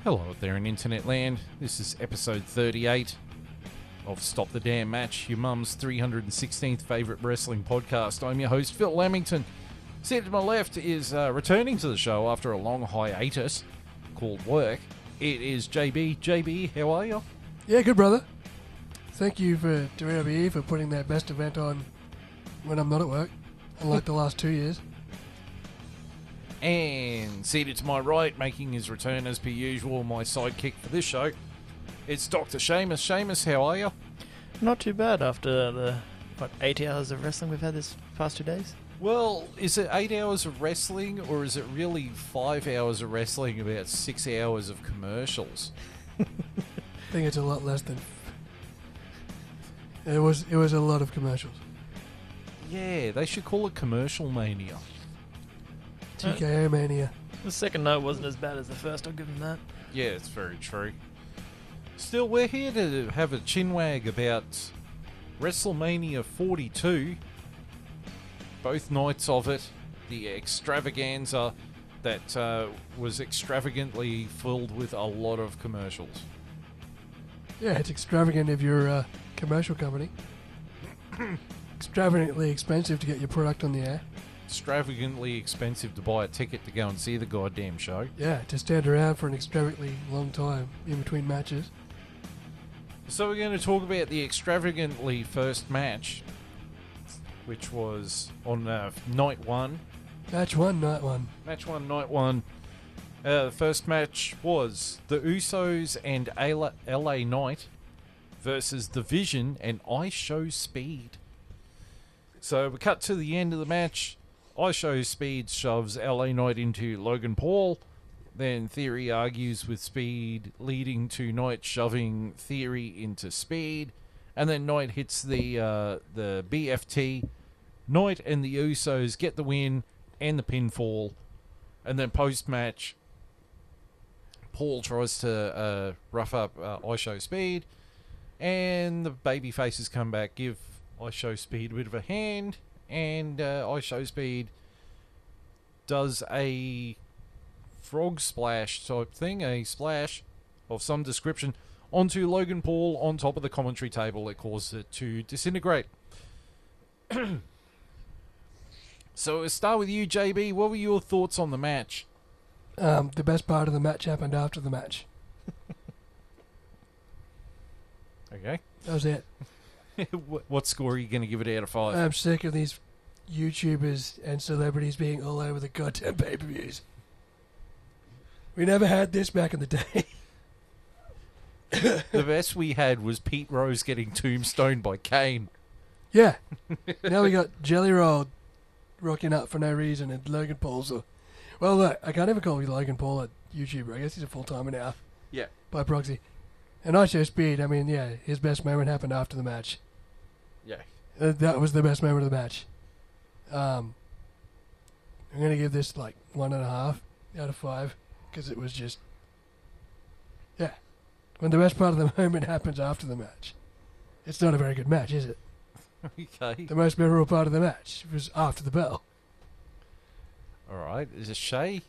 Hello out there in internet land. This is episode 38 of Stop the Damn Match, your mum's 316th favourite wrestling podcast. I'm your host, Phyl Lamington. Sitting to my left is returning to the show after a long hiatus called work. It is JB. JB, how are you? Yeah, good, brother. Thank you to WWE for putting their best event on when I'm not at work, unlike the last 2 years. And seated to my right, making his return as per usual, my sidekick for this show, it's Dr. Shaymus. Shaymus, how are you? Not too bad after the, 8 hours of wrestling we've had this past 2 days? Well, is it 8 hours of wrestling, or is it really 5 hours of wrestling, about 6 hours of commercials? I think it's a lot less than... It was a lot of commercials. Yeah, they should call it Commercial Mania. TKO Mania. The second note wasn't as bad as the first, I'll give them that. Yeah, it's very true. Still, we're here to have a chinwag about Wrestlemania 42. Both nights of it. The extravaganza that was extravagantly filled with a lot of commercials. Yeah, it's extravagant if you're a commercial company. Extravagantly expensive to get your product on the air. Extravagantly expensive to buy a ticket to go and see the goddamn show. Yeah, to stand around for an extravagantly long time in between matches. So we're going to talk about the extravagantly first match, which was on night one. Match one, night one. Match one, night one. The first match was the Usos and LA Knight versus The Vision and I Show Speed. So we cut to the end of the match. I Show Speed shoves LA Knight into Logan Paul. Then Theory argues with Speed, leading to Knight shoving Theory into Speed. And then Knight hits the BFT. Knight and the Usos get the win and the pinfall. And then post-match, Paul tries to rough up I Show Speed. And the babyfaces come back, give I Show Speed a bit of a hand. And I Show Speed does a frog splash type thing, a splash of some description, onto Logan Paul on top of the commentary table. It causes it to disintegrate. So we'll start with you, JB. What were your thoughts on the match? The best part of the match happened after the match. Okay. That was it. What score are you going to give it out of 5? I'm sick of these YouTubers and celebrities being all over the goddamn pay-per-views. We never had this back in the day. The best we had was Pete Rose getting tombstoned by Kane. Yeah. Now we got Jelly Roll rocking up for no reason and Logan Paul's... Well, look, I can't ever call Logan Paul a YouTuber. I guess he's a full-timer now. Yeah. By proxy. And I Show Speed, I mean, yeah, his best moment happened after the match. Yeah. That was the best moment of the match. I'm going to give this like 1.5 out of 5 because it was just, yeah. When the best part of the moment happens after the match, it's not a very good match, is it? Okay. The most memorable part of the match was after the bell. All right. Is it Shay?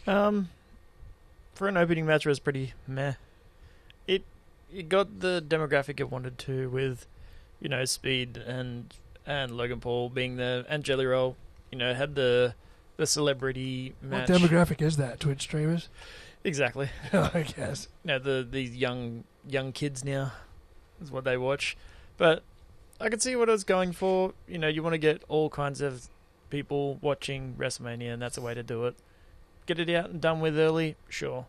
For an opening match, it was pretty meh. It got the demographic it wanted to with, Speed and Logan Paul being there, and Jelly Roll, had the celebrity match. What demographic is that? Twitch streamers? Exactly. I guess. These young kids now is what they watch. But I could see what I was going for. You want to get all kinds of people watching WrestleMania, and that's a way to do it. Get it out and done with early, sure.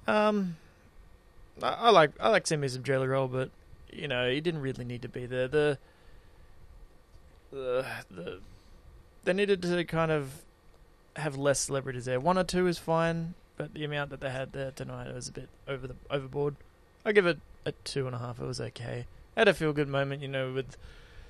I like seeing me some Jelly Roll, but he didn't really need to be there. They needed to kind of have less celebrities there. 1 or 2 is fine, but the amount that they had there tonight was a bit overboard. I give it a 2.5. It was okay. Had a feel-good moment, with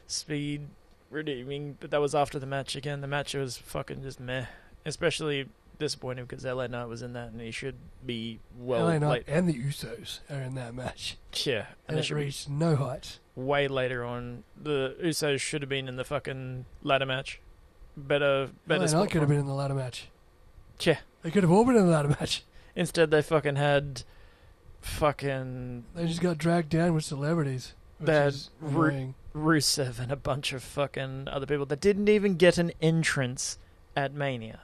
Speed redeeming, but that was after the match again. The match was fucking just meh. Especially disappointing because LA Knight was in that and he should be LA Knight late. and the Usos are in that match. Yeah. And it reached no heights. Way later on. The Usos should have been in the fucking ladder match. Better LA spot Knight could have for been in the ladder match. Yeah. They could have all been in the ladder match. Instead they fucking had fucking... They just got dragged down with celebrities. They had Which is annoying. Rusev and a bunch of fucking other people that didn't even get an entrance at Mania.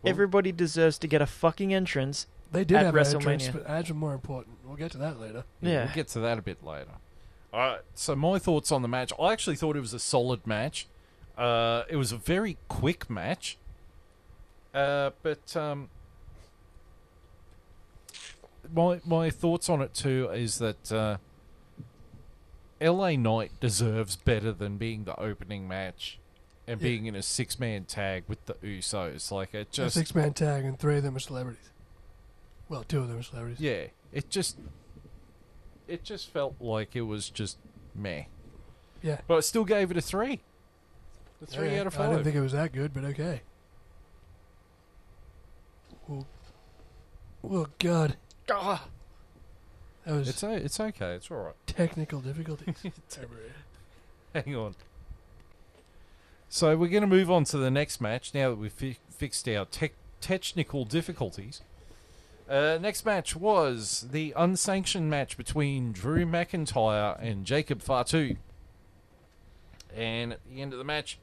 Well, Everybody deserves to get a fucking entrance. They did at have an entrance, WrestleMania. but ads were more important. We'll get to that later. Yeah. We'll get to that a bit later. Alright, so my thoughts on the match. I actually thought it was a solid match. It was a very quick match. But my thoughts on it too is that LA Knight deserves better than being the opening match and being in a 6-man tag with the Usos. Like, it just... A 6-man tag and 3 of them are celebrities. Well, 2 of them are celebrities. Yeah, it just felt like it was just meh. Yeah. But I still gave it a 3. A 3 Yeah, out of 5. I didn't think it was that good, but okay. Oh God. Ah! That was It's okay. It's all right. technical difficulties. Hang on. So we're going to move on to the next match now that we've fixed our technical difficulties. Next match was the unsanctioned match between Drew McIntyre and Jacob Fatu. And at the end of the match,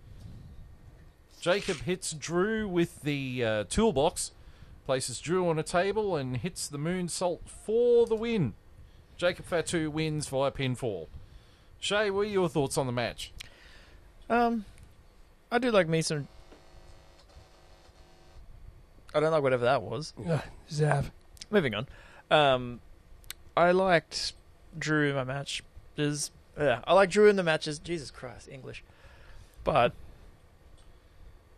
Jacob hits Drew with the toolbox, places Drew on a table, and hits the moonsault for the win. Jacob Fatu wins via pinfall. Shay, what are your thoughts on the match? I do like me some... I don't like whatever that was. Zap. Moving on. I liked Drew in my match. I like Drew in the matches. Jesus Christ, English. But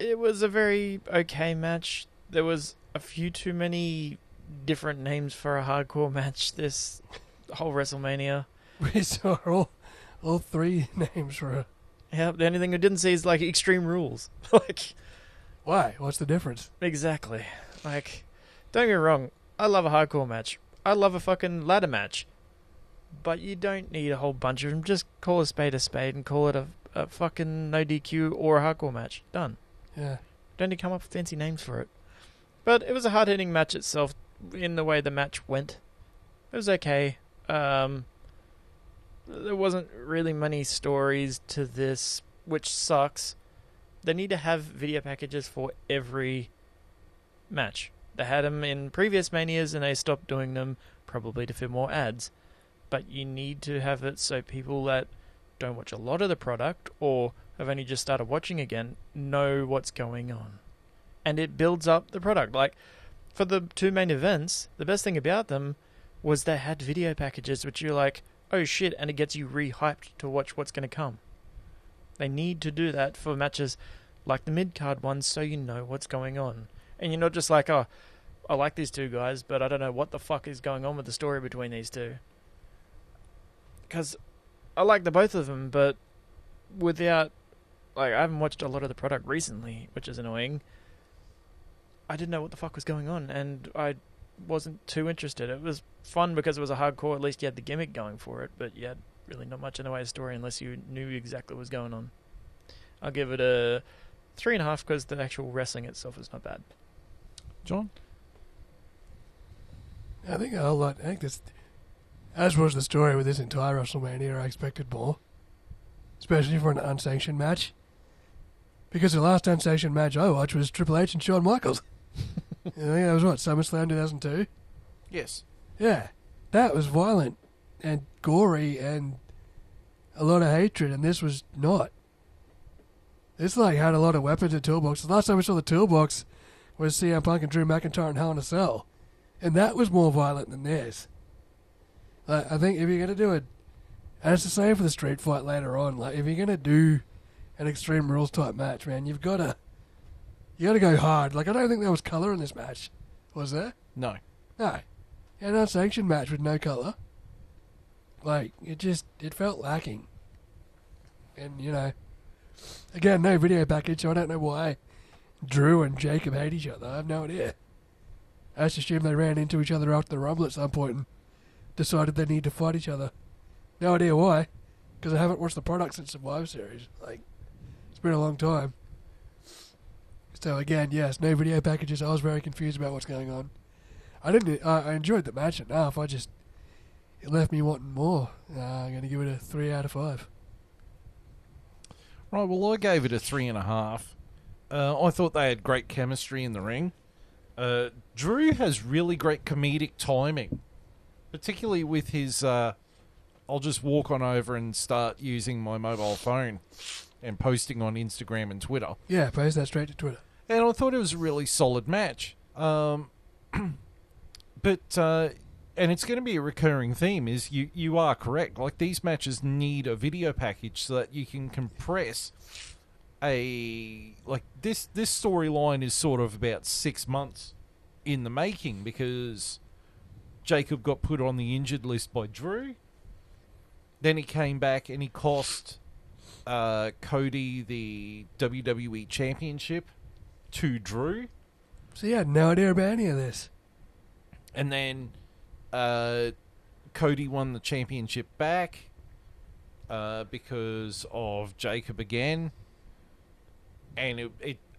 it was a very okay match. There was a few too many different names for a hardcore match this whole WrestleMania. We saw all 3 names for a... Yeah, the only thing we didn't see is like Extreme Rules. Like, Why? What's the difference? exactly. Like, don't get me wrong. I love a hardcore match. I love a fucking ladder match. But you don't need a whole bunch of them. Just call a spade and call it a fucking no DQ or a hardcore match. Done. Yeah. Don't need to come up with fancy names for it. But it was a hard-hitting match itself in the way the match went. It was okay. There wasn't really many stories to this, which sucks. They need to have video packages for every match. They had them in previous Manias and they stopped doing them, probably to fit more ads. But you need to have it so people that don't watch a lot of the product or have only just started watching again know what's going on. And it builds up the product. Like, for the 2 main events, the best thing about them was they had video packages which you're like, oh shit, and it gets you re-hyped to watch what's going to come. They need to do that for matches like the mid-card ones so you know what's going on. And you're not just like, oh, I like these 2 guys, but I don't know what the fuck is going on with the story between these 2. Because I like the both of them, but without... Like, I haven't watched a lot of the product recently, which is annoying. I didn't know what the fuck was going on, and I wasn't too interested. It was fun because it was a hardcore, at least you had the gimmick going for it, but you had really not much in the way of story unless you knew exactly what was going on. I'll give it a 3.5 because the actual wrestling itself is not bad. John? I think this... As was the story with this entire WrestleMania, I expected more. Especially for an unsanctioned match. Because the last unsanctioned match I watched was Triple H and Shawn Michaels. I think that was what, SummerSlam 2002? Yes. Yeah. That was violent and gory and a lot of hatred, and this was not. This had a lot of weapons and toolboxes. The last time we saw the toolbox was CM Punk and Drew McIntyre in Hell in a Cell. And that was more violent than this. I think if you're going to do it, and it's the same for the street fight later on, like if you're going to do an Extreme Rules type match, man, you got to go hard. Like, I don't think there was colour in this match. Was there? No. No. An unsanctioned match with no colour. Like, it felt lacking. And, again, no video package, so I don't know why Drew and Jacob hate each other. I have no idea. I just assume they ran into each other after the Rumble at some point and decided they need to fight each other. No idea why, because I haven't watched the product since Survivor Series. Like, it's been a long time. So again, yes, no video packages. I was very confused about what's going on. I enjoyed the match enough. It left me wanting more. I'm going to give it a 3 out of 5. Right, well, I gave it a 3.5. I thought they had great chemistry in the ring. Drew has really great comedic timing, particularly with his, I'll just walk on over and start using my mobile phone and posting on Instagram and Twitter. Yeah, post that straight to Twitter. And I thought it was a really solid match. And it's going to be a recurring theme, is you are correct. Like, these matches need a video package so that you can compress this storyline is sort of about 6 months in the making, because Jacob got put on the injured list by Drew. Then he came back and he cost Cody the WWE Championship to Drew. So you had no idea about any of this. And then Cody won the championship back because of Jacob again. And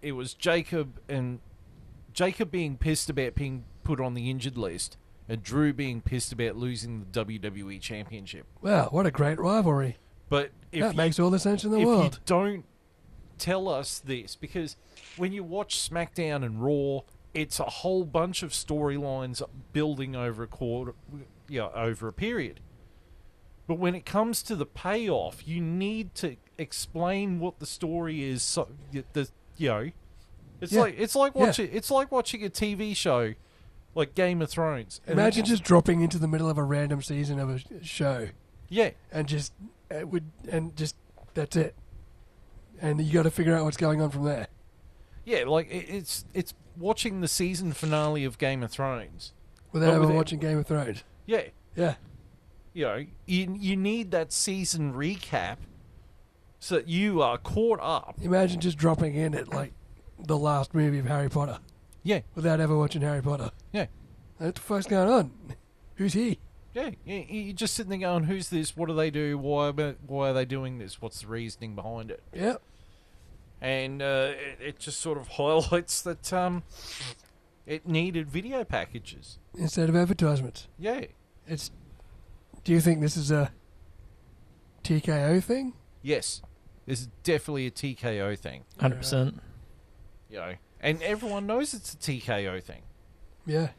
it was Jacob being pissed about being put on the injured list, and Drew being pissed about losing the WWE Championship. Wow, what a great rivalry. But that makes all the sense in the world. If you don't tell us this, because when you watch SmackDown and Raw, it's a whole bunch of storylines building over a period. But when it comes to the payoff, you need to explain what the story is. So it's like watching a TV show like Game of Thrones. Imagine just dropping into the middle of a random season of a show. Yeah, and just that's it. And you got to figure out what's going on from there. Yeah, like it's watching the season finale of Game of Thrones without ever watching Game of Thrones. Yeah. Yeah. You need that season recap so that you are caught up. Imagine just dropping in at like the last movie of Harry Potter. Yeah. Without ever watching Harry Potter. Yeah. What the fuck's going on? Who's he? Yeah. You're just sitting there going, who's this? What do they do? Why are they doing this? What's the reasoning behind it? Yep. And it just sort of highlights that it needed video packages instead of advertisements. Yeah. Do you think this is a TKO thing? Yes. This is definitely a TKO thing. 100%. And everyone knows it's a TKO thing. Yeah.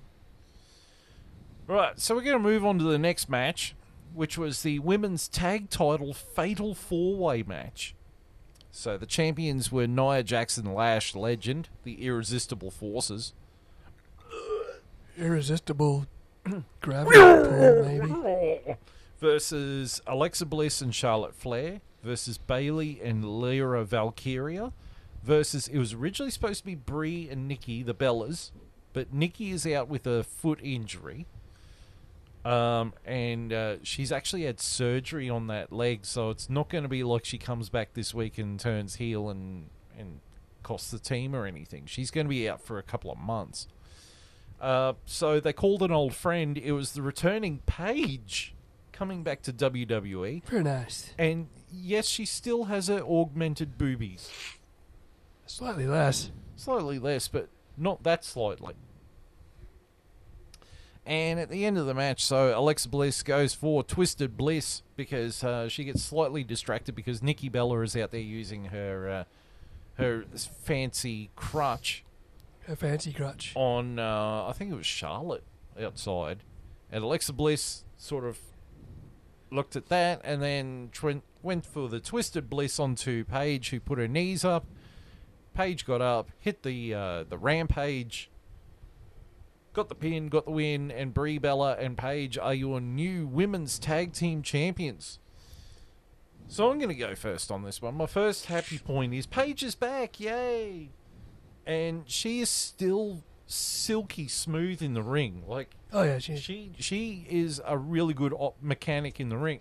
Right, so we're going to move on to the next match, which was the women's tag title Fatal 4-Way match. So the champions were Nia Jax and Lash Legend, the Irresistible Forces. Irresistible gravity pull, maybe. Versus Alexa Bliss and Charlotte Flair. Versus Bayley and Lyra Valkyria. Versus, it was originally supposed to be Brie and Nikki, the Bellas. But Nikki is out with a foot injury. And she's actually had surgery on that leg, so it's not going to be like she comes back this week and turns heel and costs the team or anything. She's going to be out for a couple of months. So they called an old friend. It was the returning Paige coming back to WWE. Very nice. And yes, she still has her augmented boobies. Slightly less. Slightly less, but not that slightly. And at the end of the match, so Alexa Bliss goes for Twisted Bliss because she gets slightly distracted because Nikki Bella is out there using her fancy crutch. Her fancy crutch. On, I think it was Charlotte outside. And Alexa Bliss sort of looked at that and then went for the Twisted Bliss onto Paige, who put her knees up. Paige got up, hit the Rampage, got the pin, got the win, and Brie Bella and Paige are your new women's tag team champions. So I'm going to go first on this one. My first happy point is Paige is back, yay! And she is still silky smooth in the ring. Like, Oh yeah, She is a really good mechanic in the ring.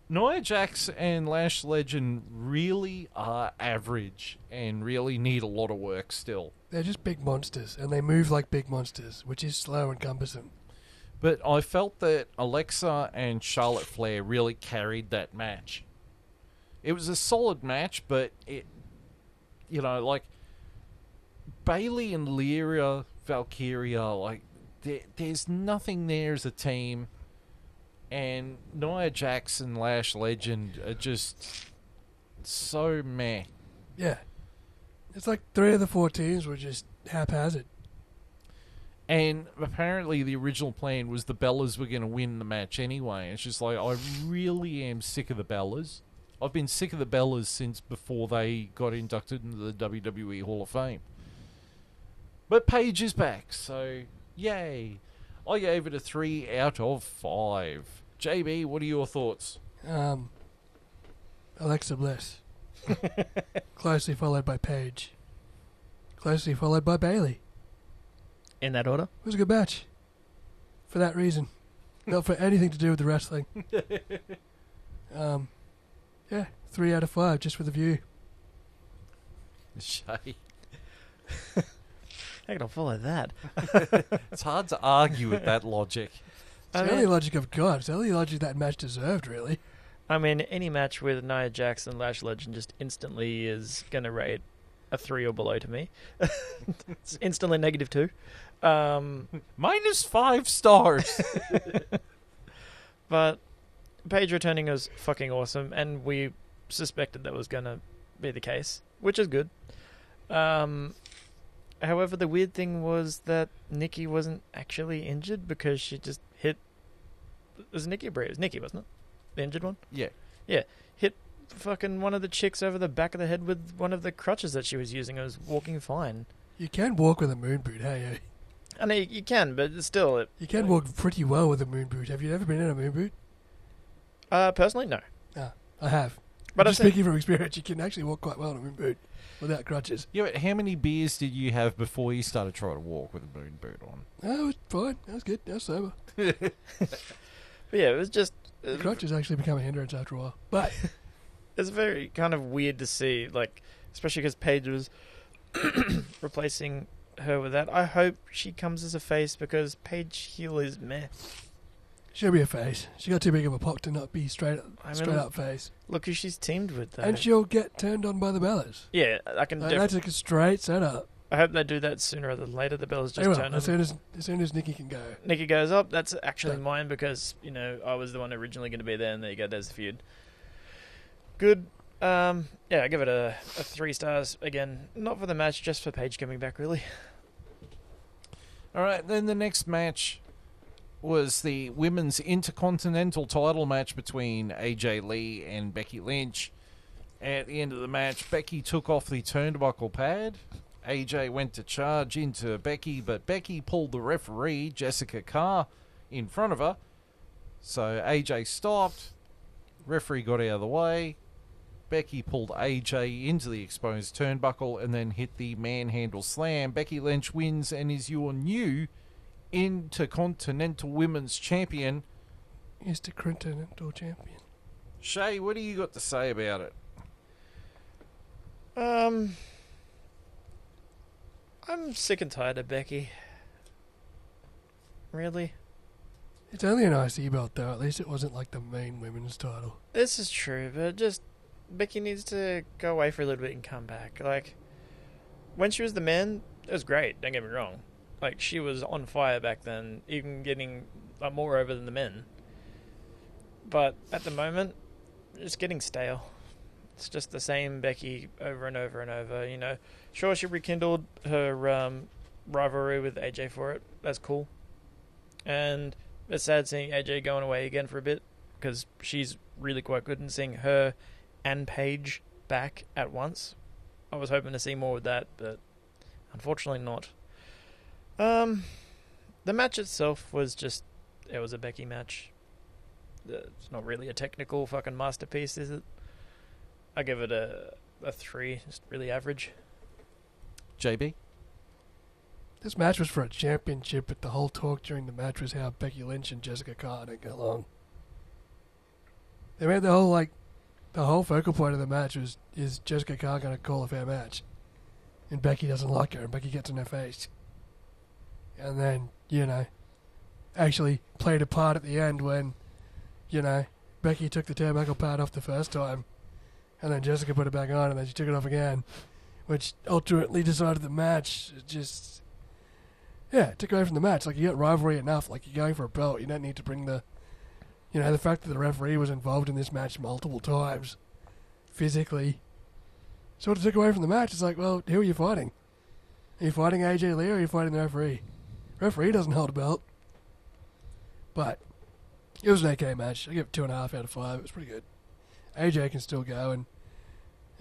Nia Jax and Lash Legend really are average and really need a lot of work still. they're just big monsters, and they move like big monsters, which is slow and cumbersome. But I felt that Alexa and Charlotte Flair really carried that match. It was a solid match, but like Bayley and Lyra, Valkyria, like there's nothing there as a team. And Nia Jax and Lash Legend are just so meh. Yeah. It's like 3 of the 4 teams were just haphazard. And apparently the original plan was the Bellas were going to win the match anyway. It's just like, I really am sick of the Bellas. I've been sick of the Bellas since before they got inducted into the WWE Hall of Fame. But Paige is back, so yay. I gave it a 3 out of 5. JB, what are your thoughts? Alexa Bliss. Closely followed by Paige. Closely followed by Bayley. In that order? It was a good match. For that reason. Not for anything to do with the wrestling. Yeah, 3 out of 5, just for the view. Shay. How can I follow that? It's hard to argue with that logic. It's the only logic I've got. It's the only logic that match deserved, really. I mean, any match with Nia Jax and Lash Legend just instantly is going to rate a 3 or below to me. It's instantly -2. -5 stars. But Paige returning was fucking awesome, and we suspected that was going to be the case, which is good. However, the weird thing was that Nikki wasn't actually injured because she just hit... Was it Nikki or Brie? It was Nikki, wasn't it? The injured one? Yeah. Yeah. Hit fucking one of the chicks over the back of the head with one of the crutches that she was using. It was walking fine. You can walk with a moon boot, hey? I know you can, but still... You can walk pretty well with a moon boot. Have you ever been in a moon boot? Personally, no. I have. But just speaking from experience, you can actually walk quite well in a moon boot without crutches. Yeah, but how many beers did you have before you started trying to walk with a moon boot on? Oh, it was fine. That was good. I was sober. But yeah, it was just... The crutches actually become a hindrance after a while. But it's very kind of weird to see, like, especially because Paige was replacing her with that. I hope she comes as a face because Paige heel is meh. she'll be a face. She got too big of a pop to not be straight up face. Look who she's teamed with, though. And she'll get turned on by the Bellas. Yeah, I can That's like a straight setup. I hope they do that sooner rather than later. The Bellas just turn on. As soon as Nikki can go. Nikki goes up. That's actually mine because, I was the one originally going to be there, and there you go, there's the feud. Good. Yeah, I give it a 3 stars. Again, not for the match, just for Paige coming back, really. All right, then the next match was the women's intercontinental title match between AJ Lee and Becky Lynch. At the end of the match, Becky took off the turnbuckle pad. AJ went to charge into Becky, but Becky pulled the referee, Jessica Carr, in front of her. So AJ stopped. Referee got out of the way. Becky pulled AJ into the exposed turnbuckle and then hit the manhandle slam. Becky Lynch wins and is your new Intercontinental Women's Champion. Intercontinental Champion. Shay, what do you got to say about it? I'm sick and tired of Becky. Really? It's only an IC belt, though. At least it wasn't like the main women's title. This is true, but just... Becky needs to go away for a little bit and come back. Like, when she was the man, it was great, don't get me wrong. Like, she was on fire back then, even getting more over than the men. But at the moment, it's getting stale. It's just the same Becky over and over and over, Sure, she rekindled her rivalry with AJ for it. That's cool. And it's sad seeing AJ going away again for a bit, because she's really quite good, and seeing her and Paige back at once. I was hoping to see more with that, but unfortunately not. The match itself was just... It was a Becky match. It's not really a technical fucking masterpiece, is it? I give it a 3. Just really average. JB? This match was for a championship, but the whole talk during the match was how Becky Lynch and Jessica Carter didn't get along. They made the whole focal point of the match is Jessica Carter going to call a fair match, and Becky doesn't like her, and Becky gets in her face, and then actually played a part at the end when Becky took the turnbuckle pad off the first time, and then Jessica put it back on, and then she took it off again, which ultimately decided the match. It just, it took away from the match. Like, you got rivalry enough. Like, you're going for a belt. You don't need to bring the fact that the referee was involved in this match multiple times, physically, sort of took away from the match. It's like, well, who are you fighting? Are you fighting AJ Lee or are you fighting the referee? Referee doesn't hold a belt. But it was an okay match. I give it 2.5 out of 5. It was pretty good. AJ can still go, and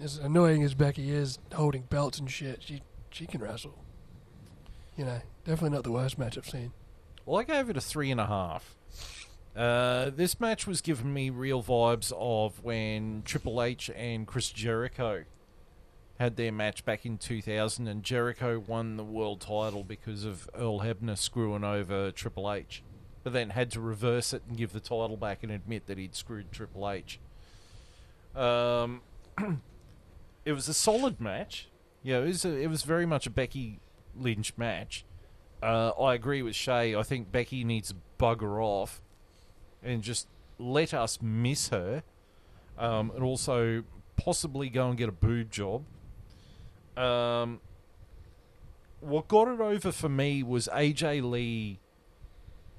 as annoying as Becky is holding belts and shit, she can wrestle. Definitely not the worst match I've seen. Well, I gave it a 3.5. This match was giving me real vibes of when Triple H and Chris Jericho had their match back in 2000, and Jericho won the world title because of Earl Hebner screwing over Triple H, but then had to reverse it and give the title back and admit that he'd screwed Triple H. It was a solid match. Yeah, it was very much a Becky Lynch match. I agree with Shay. I think Becky needs to bugger off and just let us miss her, and also possibly go and get a boob job. What got it over for me was AJ Lee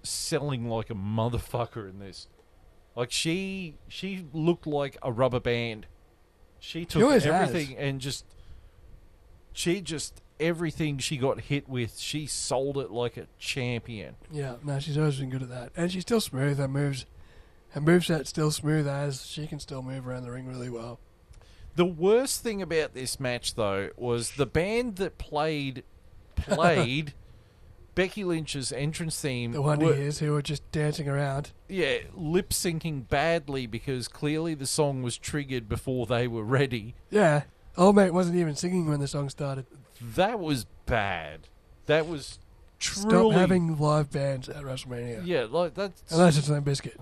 selling like a motherfucker in this. Like, she looked like a rubber band. She took everything and everything she got hit with, she sold it like a champion. Yeah, no, she's always been good at that. And she's still smooth. Her moveset's still smooth as she can still move around the ring really well. The worst thing about this match, though, was the band that played Becky Lynch's entrance theme. The Wonder-Years who were just dancing around. Yeah, lip-syncing badly because clearly the song was triggered before they were ready. Yeah. Old mate wasn't even singing when the song started. That was bad. That was truly... Stop having live bands at WrestleMania. Yeah, like that's... Unless it's Limp Bizkit.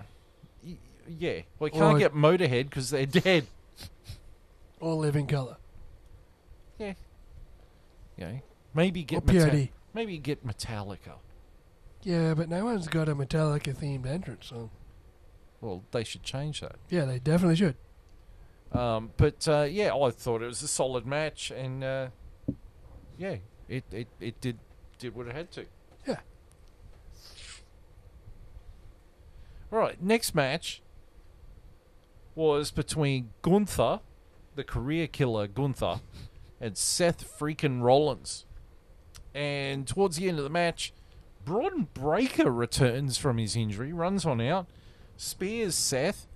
Yeah. We can't get Motorhead because they're dead. Or Living Colour. Yeah. Yeah. Maybe get Maybe get Metallica. Yeah, but no one's got a Metallica-themed entrance song. Well, they should change that. Yeah, they definitely should. But I thought it was a solid match, and it did what it had to. Yeah. Right, next match was between Gunther, the career killer Gunther, and Seth freaking Rollins. And towards the end of the match, Braun Breaker returns from his injury, runs on out, spears Seth.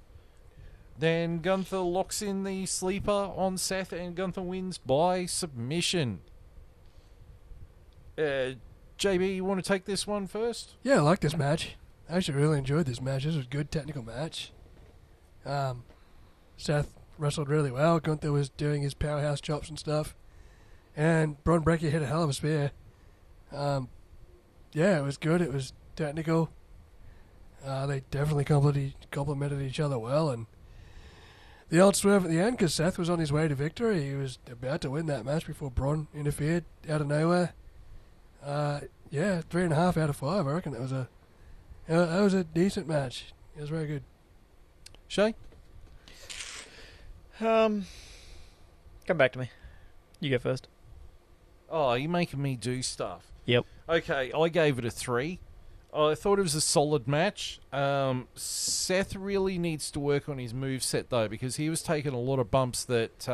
Then Gunther locks in the sleeper on Seth, and Gunther wins by submission. JB, you want to take this one first? Yeah, I like this match. I actually really enjoyed this match. This was a good technical match. Seth wrestled really well. Gunther was doing his powerhouse chops and stuff. And Braun Breaker hit a hell of a spear. It was good. It was technical. They definitely complemented each other well. And the old swerve at the end, because Seth was on his way to victory. He was about to win that match before Braun interfered out of nowhere. 3.5 out of 5. I reckon that was a decent match. It was very good. Shay? Come back to me. You go first. Oh, you're making me do stuff. Yep. Okay, I gave it a 3. I thought it was a solid match. Seth really needs to work on his moveset, though, because he was taking a lot of bumps that...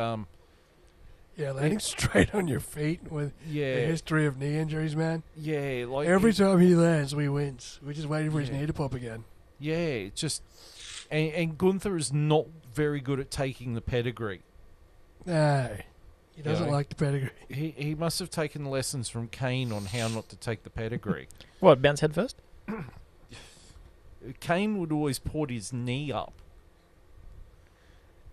landing straight on your feet with the history of knee injuries, man. Yeah, like... Every time he lands, we wins. We're just waiting for his knee to pop again. Yeah, just... And Gunther is not very good at taking the pedigree. No. He doesn't like the pedigree. He must have taken lessons from Kane on how not to take the pedigree. What, bounce head first? Kane would always put his knee up.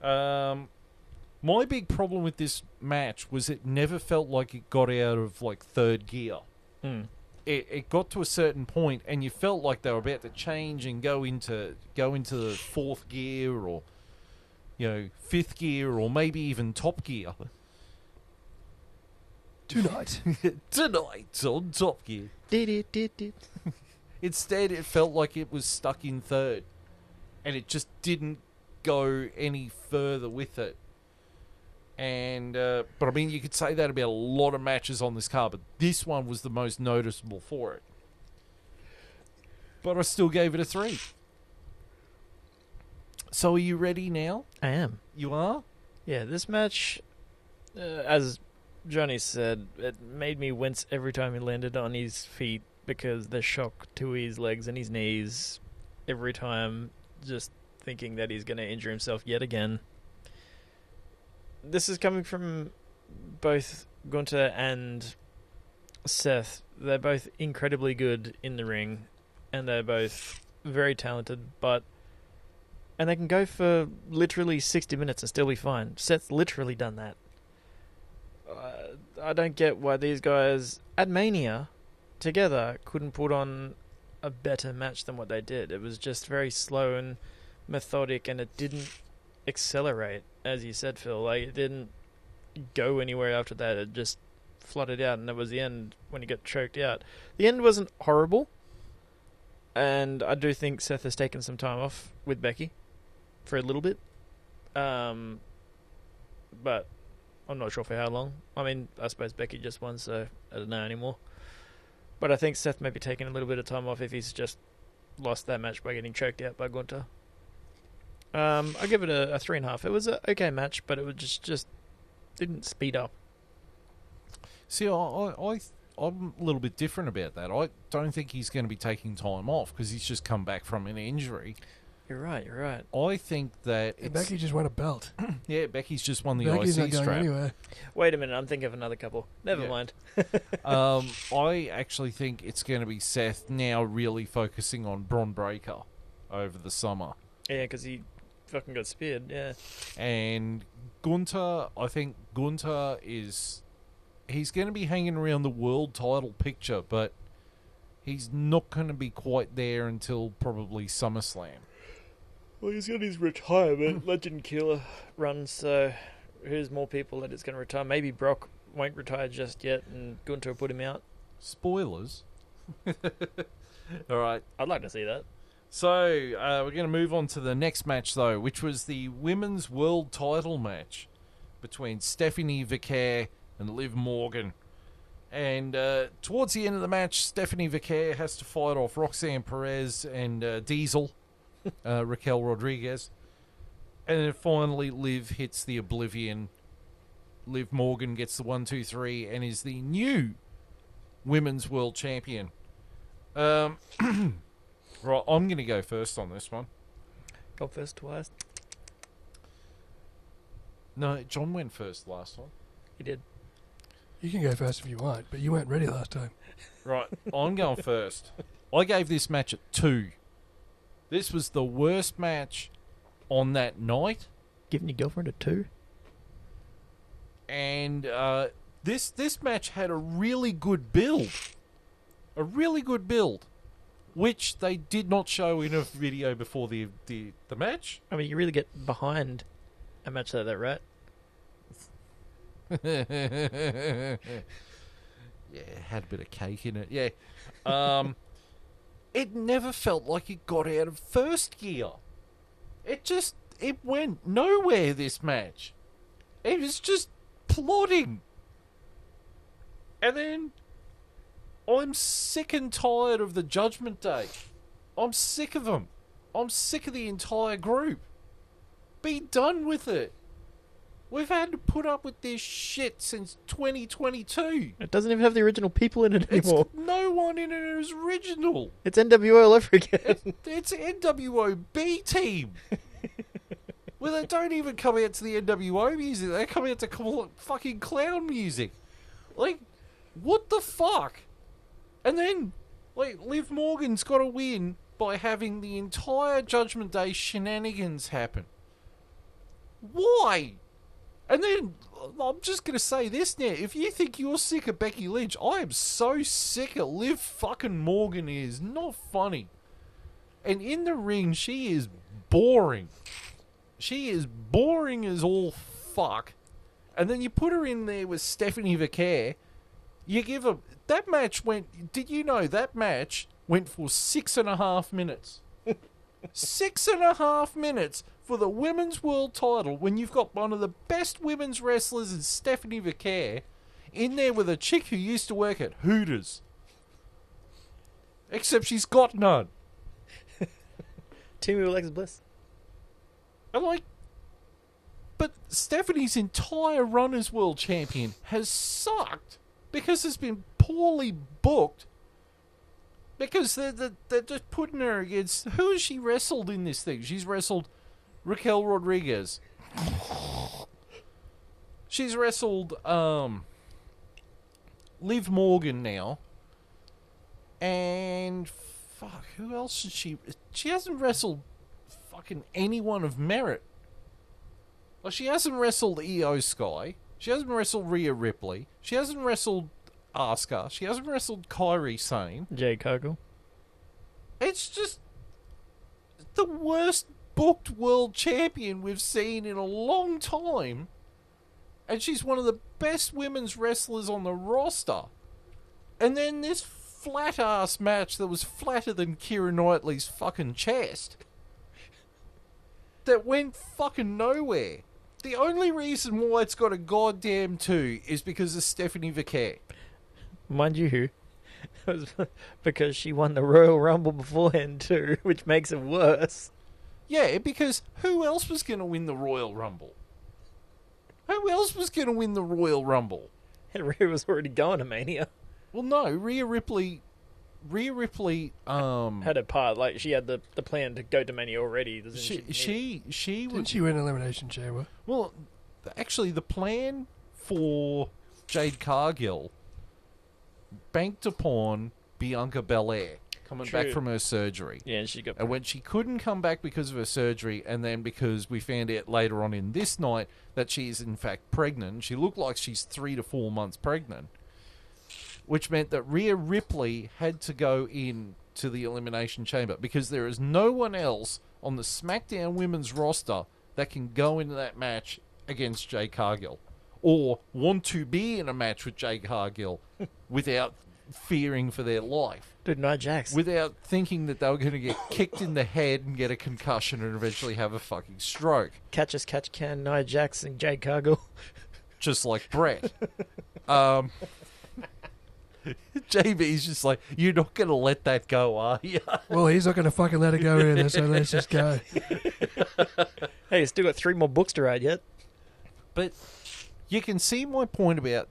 My big problem with this match was it never felt like it got out of, like, third gear. it got to a certain point, and you felt like they were about to change and go into the fourth gear, or fifth gear, or maybe even top gear. Tonight On Top Gear. Instead, it felt like it was stuck in third, and it just didn't go any further with it. And but I mean, you could say that about a lot of matches on this card, but this one was the most noticeable for it. But I still gave it a 3. So are you ready now? I am. You are? Yeah, this match, as Johnny said, it made me wince every time he landed on his feet, because the shock to his legs and his knees every time, just thinking that he's going to injure himself yet again. This is coming from both Gunter and Seth. They're both incredibly good in the ring, and they're both very talented, and they can go for literally 60 minutes and still be fine. Seth's literally done that. I don't get why these guys at Mania together couldn't put on a better match than what they did. It was just very slow and methodic, and it didn't accelerate, as you said, Phil. Like, it didn't go anywhere after that. It just flooded out, and that was the end when he got choked out. The end wasn't horrible, and I do think Seth has taken some time off with Becky for a little bit, but I'm not sure for how long. I mean, I suppose Becky just won, so I don't know anymore. But I think Seth may be taking a little bit of time off if he's just lost that match by getting choked out by Gunter. I give it a 3.5. It was an okay match, but it was just didn't speed up. See, I'm a little bit different about that. I don't think he's going to be taking time off because he's just come back from an injury. You're right. I think that Becky just won a belt. Yeah, Becky's just won the Becky's IC not going strap. anywhere. Wait a minute, I'm thinking of another couple. Never mind. I actually think it's going to be Seth now really focusing on Braun Breaker over the summer. Yeah, because he fucking got speared, yeah. And Gunter, I think Gunter he's going to be hanging around the world title picture, but he's not going to be quite there until probably SummerSlam. Well, he's got his retirement Legend Killer run, so who's more people that it's going to retire? Maybe Brock won't retire just yet, and Gunter will put him out. Spoilers. All right. I'd like to see that. So, we're going to move on to the next match, though, which was the Women's World Title match between Stephanie Vicaire and Liv Morgan. And towards the end of the match, Stephanie Vicaire has to fight off Roxanne Perez and Diesel, Raquel Rodriguez. And then finally, Liv hits the Oblivion. Liv Morgan gets the 1-2-3 and is the new Women's World Champion. Right, I'm going to go first on this one. Go first twice. No, John went first last time. He did. You can go first if you want, but you weren't ready last time. Right, I'm going first. I gave this match a 2. This was the worst match on that night. Giving your girlfriend a 2? And this match had a really good build. Which they did not show in a video before the match. I mean, you really get behind a match like that, right? Yeah, had a bit of cake in it. Yeah. It never felt like it got out of first gear. It went nowhere, this match. It was just plodding. And then I'm sick and tired of the Judgment Day. I'm sick of them. I'm sick of the entire group. Be done with it. We've had to put up with this shit since 2022. It doesn't even have the original people in it anymore. No one in it is original. It's NWO all over again. It's NWO B team. Well, they don't even come out to the NWO music. They come out to fucking clown music. Like, what the fuck? And then, like, Liv Morgan's got to win by having the entire Judgment Day shenanigans happen. Why? And then, I'm just going to say this now. If you think you're sick of Becky Lynch, I am so sick of Liv fucking Morgan. It is not funny. And in the ring, she is boring. She is boring as all fuck. And then you put her in there with Stephanie Vaquer. You give her... That match went... Did you know that match went for 6.5 minutes? 6.5 minutes for the women's world title when you've got one of the best women's wrestlers in Stephanie Vaquer in there with a chick who used to work at Hooters. Except she's got none. Team with Alexa Bliss. I'm like... But Stephanie's entire run as world champion has sucked because it's been poorly booked. Because they're just putting her against... Who has she wrestled in this thing? She's wrestled Raquel Rodriguez. She's wrestled Liv Morgan now. And... Fuck, who else has she... She hasn't wrestled fucking anyone of merit. Like, she hasn't wrestled Io Sky. She hasn't wrestled Rhea Ripley. She hasn't wrestled Asuka. She hasn't wrestled Kairi Sane. Jade Cargill. It's just the worst booked world champion we've seen in a long time. And she's one of the best women's wrestlers on the roster. And then this flat-ass match that was flatter than Keira Knightley's fucking chest. That went fucking nowhere. The only reason why it's got a goddamn 2 is because of Stephanie Vaquer. Mind you, it was because she won the Royal Rumble beforehand too, which makes it worse. Yeah, because who else was going to win the Royal Rumble? Who else was going to win the Royal Rumble? Rhea was already going to Mania. Well, no, Rhea Ripley, had a part, like she had the plan to go to Mania already. she Didn't she win Elimination Chamber? Well, actually, the plan for Jade Cargill banked upon Bianca Belair coming back from her surgery. Yeah, and she got... And when she couldn't come back because of her surgery, and then because we found out later on in this night that she is in fact pregnant, she looked like she's 3 to 4 months pregnant, which meant that Rhea Ripley had to go in to the Elimination Chamber because there is no one else on the SmackDown women's roster that can go into that match against Jade Cargill or want to be in a match with Jade Cargill without fearing for their life. Dude, Nia Jax. Without thinking that they were going to get kicked in the head and get a concussion and eventually have a fucking stroke. Catch as catch can, Nia Jax and Jade Cargill. Just like Brett. JB's just like, you're not going to let that go, are you? Well, he's not going to fucking let it go either, so let's just go. Hey, you still got 3 more books to read yet. But you can see my point about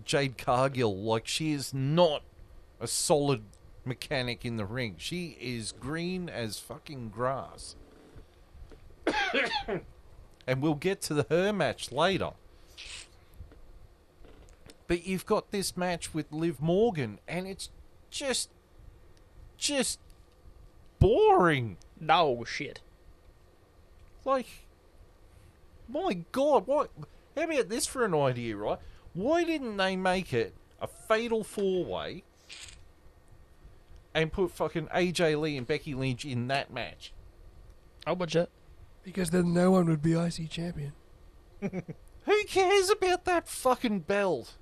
Jade Cargill. Like, she is not a solid mechanic in the ring. She is green as fucking grass. And we'll get to her match later. But you've got this match with Liv Morgan, and it's just boring. No shit. Like, my God, what? How about this for an idea, right? Why didn't they make it a fatal 4-way and put fucking AJ Lee and Becky Lynch in that match? I'll watch it. Because then no one would be IC champion. Who cares about that fucking belt?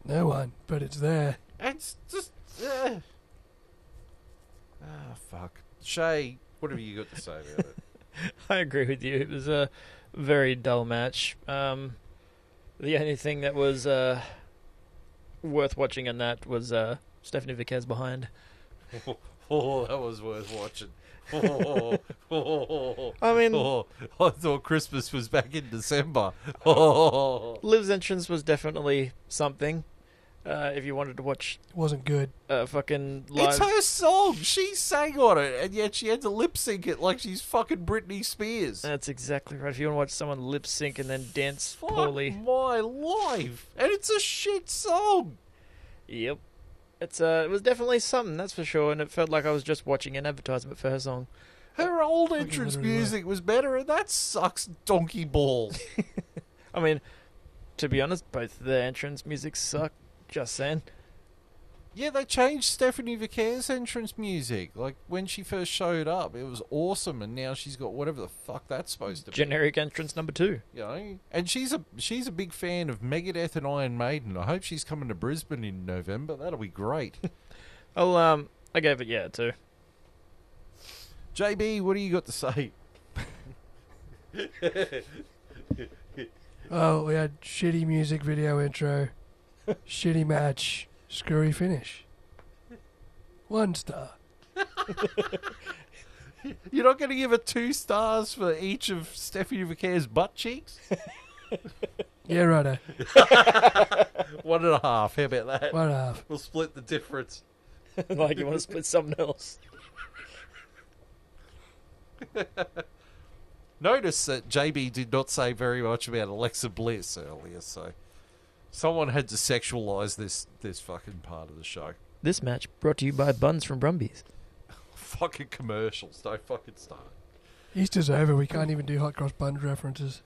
No one, but it's there. It's just... fuck. Shay, what have you got to say about it? I agree with you. It was a very dull match. The only thing that was worth watching in that was Stephanie Vaquer's behind. Oh, that was worth watching. I mean... I thought Christmas was back in December. Liv's entrance was definitely something. If you wanted to watch... It wasn't good. Fucking live... It's her song. She sang on it, and yet she had to lip sync it like she's fucking Britney Spears. That's exactly right. If you want to watch someone lip sync and then dance Fuck poorly... my life. And it's a shit song. Yep. It was definitely something, that's for sure, and it felt like I was just watching an advertisement for her song. Her old entrance music was better, and that sucks donkey balls. I mean, to be honest, both the entrance music suck. Just saying. Yeah, they changed Stephanie Vicair's entrance music. Like, when she first showed up, it was awesome, and now she's got whatever the fuck that's supposed to be. Generic entrance number 2. You know? And she's a big fan of Megadeth and Iron Maiden. I hope she's coming to Brisbane in November. That'll be great. I gave it 2. JB, what do you got to say? Oh, we had shitty music video intro, shitty match, screwy finish. 1 star. You're not going to give it 2 stars for each of Stephanie Vicair's butt cheeks? Yeah, righto. 1.5. How about that? 1.5. We'll split the difference. Like you want to split something else. Notice that JB did not say very much about Alexa Bliss earlier, so someone had to sexualize this fucking part of the show. This match brought to you by Buns from Brumbies. Fucking commercials, don't fucking start. Easter's over. We can't even do hot cross buns references.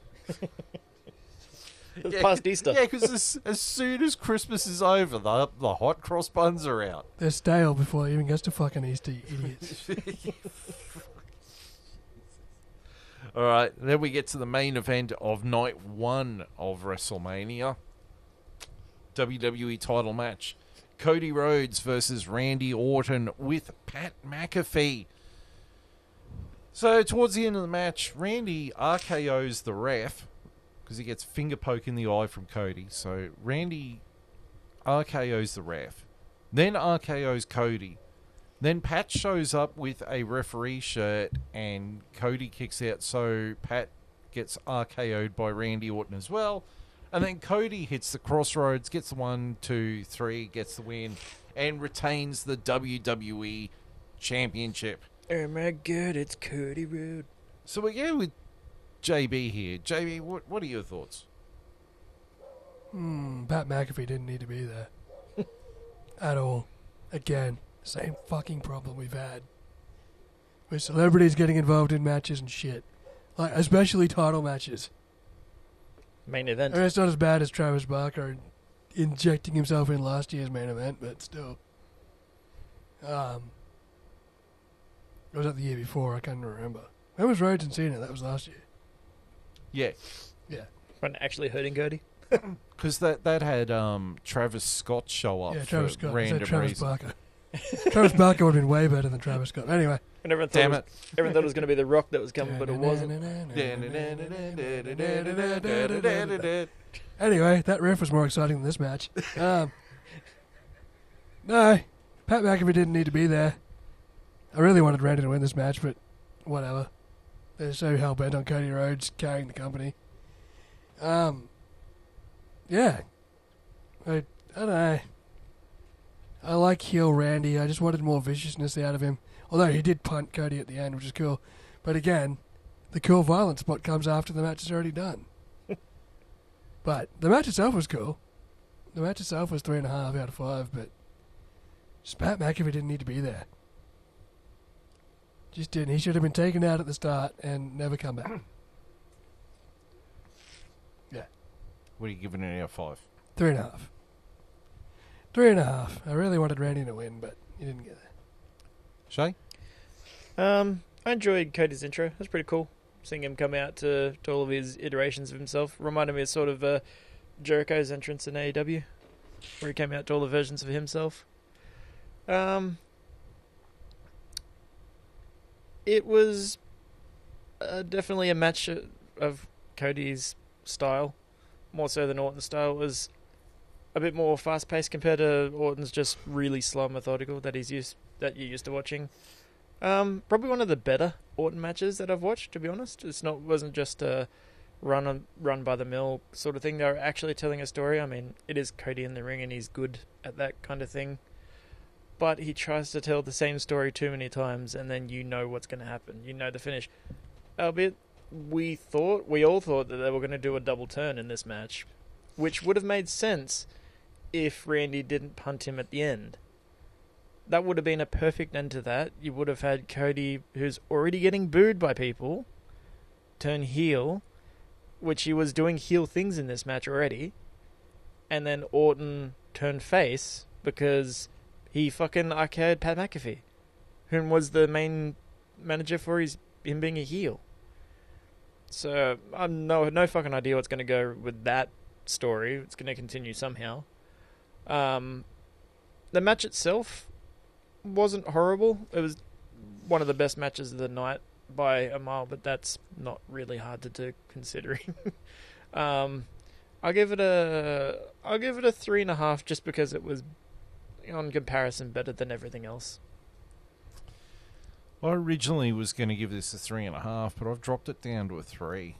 It's past Easter. Yeah, because as soon as Christmas is over, the hot cross buns are out. They're stale before it even gets to fucking Easter, you idiots. All right, then we get to the main event of night 1 of WrestleMania. WWE title match. Cody Rhodes versus Randy Orton with Pat McAfee. So towards the end of the match, Randy RKO's the ref because he gets finger poke in the eye from Cody. So Randy RKO's the ref. Then RKO's Cody. Then Pat shows up with a referee shirt and Cody kicks out, so Pat gets RKO'd by Randy Orton as well. And then Cody hits the crossroads, gets the 1, 2, 3, gets the win, and retains the WWE Championship. Oh my god, it's Cody Rhodes. So we go with JB here. JB, what are your thoughts? Pat McAfee didn't need to be there. At all. Again, same fucking problem we've had. With celebrities getting involved in matches and shit. Like, especially title matches. Main event. I mean, it's not as bad as Travis Barker injecting himself in last year's main event, but still. It was that the year before, I can't remember. When was Rhodes and Cena? That was last year. Yeah. Yeah. When actually hurting Cody. Because that had Travis Scott show up Travis for Scott. random Travis reason. Barker. Travis Barker would have been way better than Travis Scott. Anyway. And everyone thought it was going to be The Rock that was coming, but it wasn't. Anyway, that riff was more exciting than this match. No, Pat McAfee didn't need to be there. I really wanted Randy to win this match, but whatever. They're so hell-bent on Cody Rhodes carrying the company. Yeah. I don't know. I like heel Randy. I just wanted more viciousness out of him. Although he did punt Cody at the end, which is cool. But again, the cool violent spot comes after the match is already done. But the match itself was cool. The match itself was 3.5 out of 5, but just Pat McAfee didn't need to be there. Just didn't. He should have been taken out at the start and never come back. Yeah. What are you giving it out of 5? 3.5. 3.5. I really wanted Randy to win, but he didn't get there. Shay? I enjoyed Cody's intro. It was pretty cool. Seeing him come out to all of his iterations of himself. Reminded me of sort of Jericho's entrance in AEW, where he came out to all the versions of himself. It was definitely a match of Cody's style, more so than Orton's style. It was a bit more fast-paced compared to Orton's just really slow and methodical that you're used to watching. Probably one of the better Orton matches that I've watched, to be honest. Wasn't just a run by the mill sort of thing. They were actually telling a story. I mean, it is Cody in the ring and he's good at that kind of thing. But he tries to tell the same story too many times, and then you know what's going to happen. You know the finish. Albeit, we all thought that they were going to do a double turn in this match, which would have made sense if Randy didn't punt him at the end. That would have been a perfect end to that. You would have had Cody, who's already getting booed by people, turn heel which he was doing heel things in this match already, and then Orton turned face because he fucking RKO'd Pat McAfee, who was the main manager for him being a heel. So I'm no fucking idea what's going to go with that story. It's going to continue somehow. The match itself wasn't horrible. It was one of the best matches of the night by a mile, but that's not really hard to do considering. I'll give it a 3.5 just because it was, on comparison, better than everything else. I originally was going to give this a 3.5, but I've dropped it down to a 3.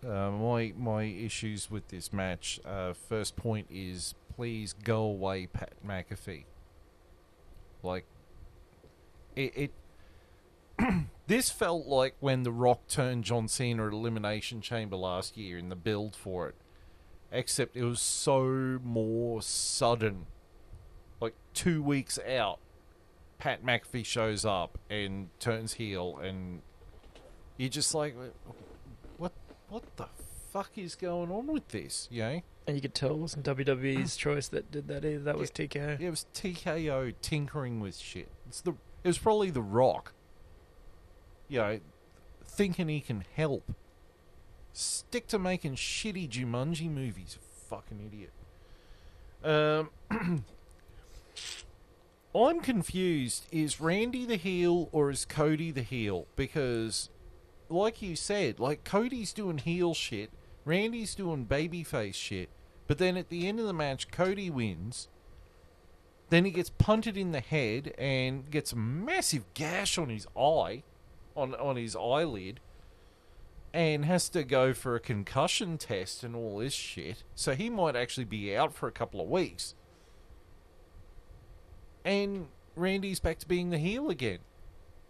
My issues with this match, first point is, please go away, Pat McAfee. Like, it this felt like when The Rock turned John Cena at Elimination Chamber last year in the build for it. Except it was so more sudden. Like 2 weeks out, Pat McAfee shows up and turns heel, and you're just like, what the fuck is going on with this? You know? And you could tell it wasn't WWE's choice that did that either. That was TKO. Yeah, it was TKO tinkering with shit. It was probably The Rock. You know, thinking he can help. Stick to making shitty Jumanji movies, fucking idiot. I'm confused. Is Randy the heel or is Cody the heel? Because, like you said, like Cody's doing heel shit, Randy's doing babyface shit, but then at the end of the match, Cody wins. Then he gets punted in the head and gets a massive gash on his eye, on his eyelid, and has to go for a concussion test and all this shit. So he might actually be out for a couple of weeks. And Randy's back to being the heel again.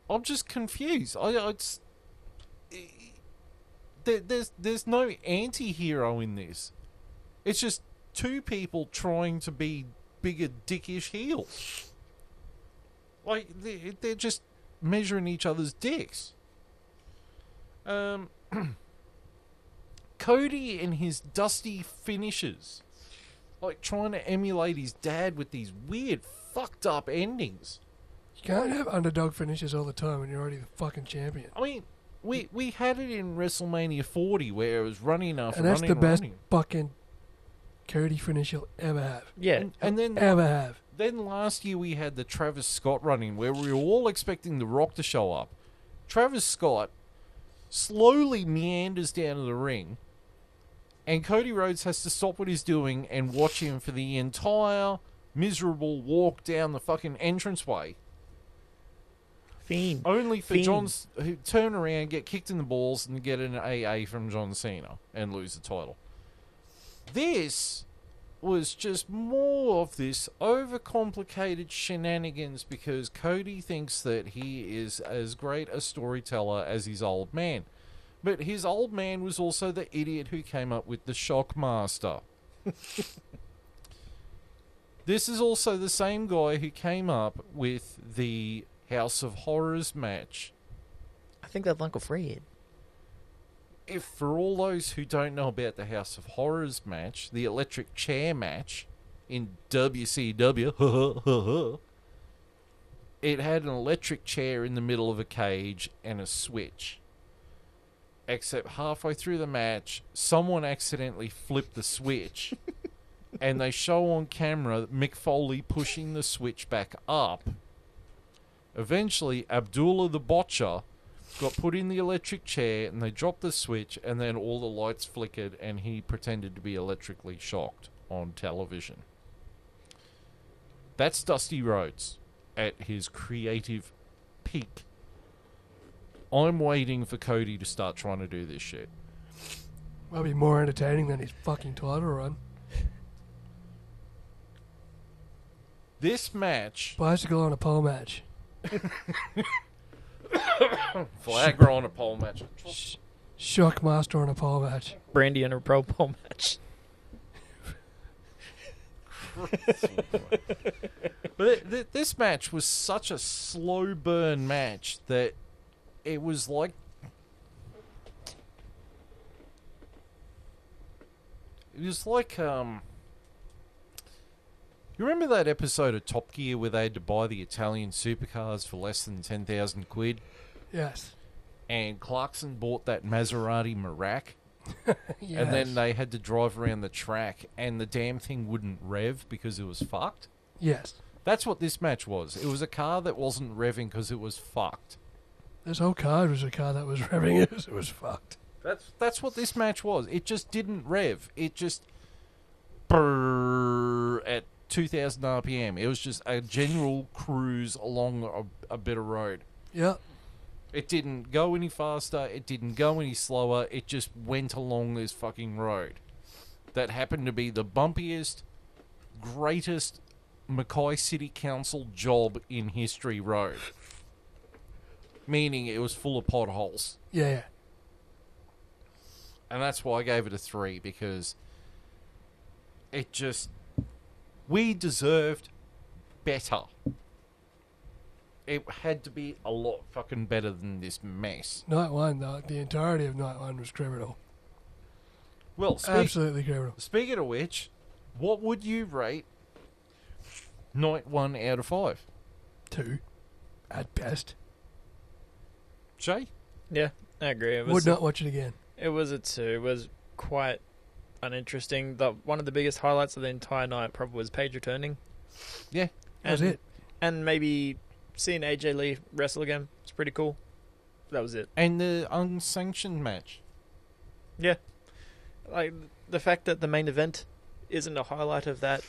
I'm just confused. There's no anti-hero in this. It's just two people trying to be bigger dickish heels. Like, they're just measuring each other's dicks. Cody and his dusty finishes. Like, trying to emulate his dad with these weird, fucked up endings. You can't have underdog finishes all the time when you're already the fucking champion. I mean, we had it in WrestleMania 40 where it was running after and that's running the best running. fucking Cody finish you'll ever have. Yeah. And then Ever have. Then last year we had the Travis Scott running where we were all expecting The Rock to show up. Travis Scott slowly meanders down to the ring, and Cody Rhodes has to stop what he's doing and watch him for the entire miserable walk down the fucking entranceway. Fiend. Only for Fiend. John's who turn around, get kicked in the balls, and get an AA from John Cena and lose the title. This was just more of this overcomplicated shenanigans because Cody thinks that he is as great a storyteller as his old man. But his old man was also the idiot who came up with the Shockmaster. This is also the same guy who came up with the House of Horrors match. I think that's Uncle Fred. If for all those who don't know about the House of Horrors match, the electric chair match in WCW, it had an electric chair in the middle of a cage and a switch. Except halfway through the match, someone accidentally flipped the switch, and they show on camera Mick Foley pushing the switch back up. Eventually, Abdullah the Botcher got put in the electric chair, and they dropped the switch, and then all the lights flickered, and he pretended to be electrically shocked on television. That's Dusty Rhodes at his creative peak. I'm waiting for Cody to start trying to do this shit. Might be more entertaining than his fucking title run. This match... Bicycle on a pole match. Viagra on a pole match. Shockmaster on a pole match. Brandy and a Pro Bowl match. But this match was such a slow burn match that it was like It was like, you remember that episode of Top Gear where they had to buy the Italian supercars for less than 10,000 quid? Yes. And Clarkson bought that Maserati Merak, Yes. and then they had to drive around the track, and the damn thing wouldn't rev because it was fucked. Yes. That's what this match was. It was a car that wasn't revving because it was fucked. This whole car was a car that was revving it. It was fucked. That's what this match was. It just didn't rev. It just brrr at 2,000 RPM. It was just a general cruise along a bit of road. Yep. It didn't go any faster. It didn't go any slower. It just went along this fucking road. That happened to be the bumpiest, greatest Mackay City Council job in history road. Meaning it was full of potholes. Yeah. And that's why I gave it a 3, because it just... We deserved better. It had to be a lot fucking better than this mess. Night one, though, the entirety of night one was criminal. Well, Absolutely criminal. speaking of which, what would you rate night 1 out of 5? 2, at best. Jay? Yeah, I agree. Would not watch it again. It was a 2. It was quite uninteresting. One of the biggest highlights of the entire night probably was Paige returning. Yeah. That was it. And maybe seeing AJ Lee wrestle again. It's pretty cool. That was it. And the unsanctioned match. Yeah. Like, the fact that the main event isn't a highlight of that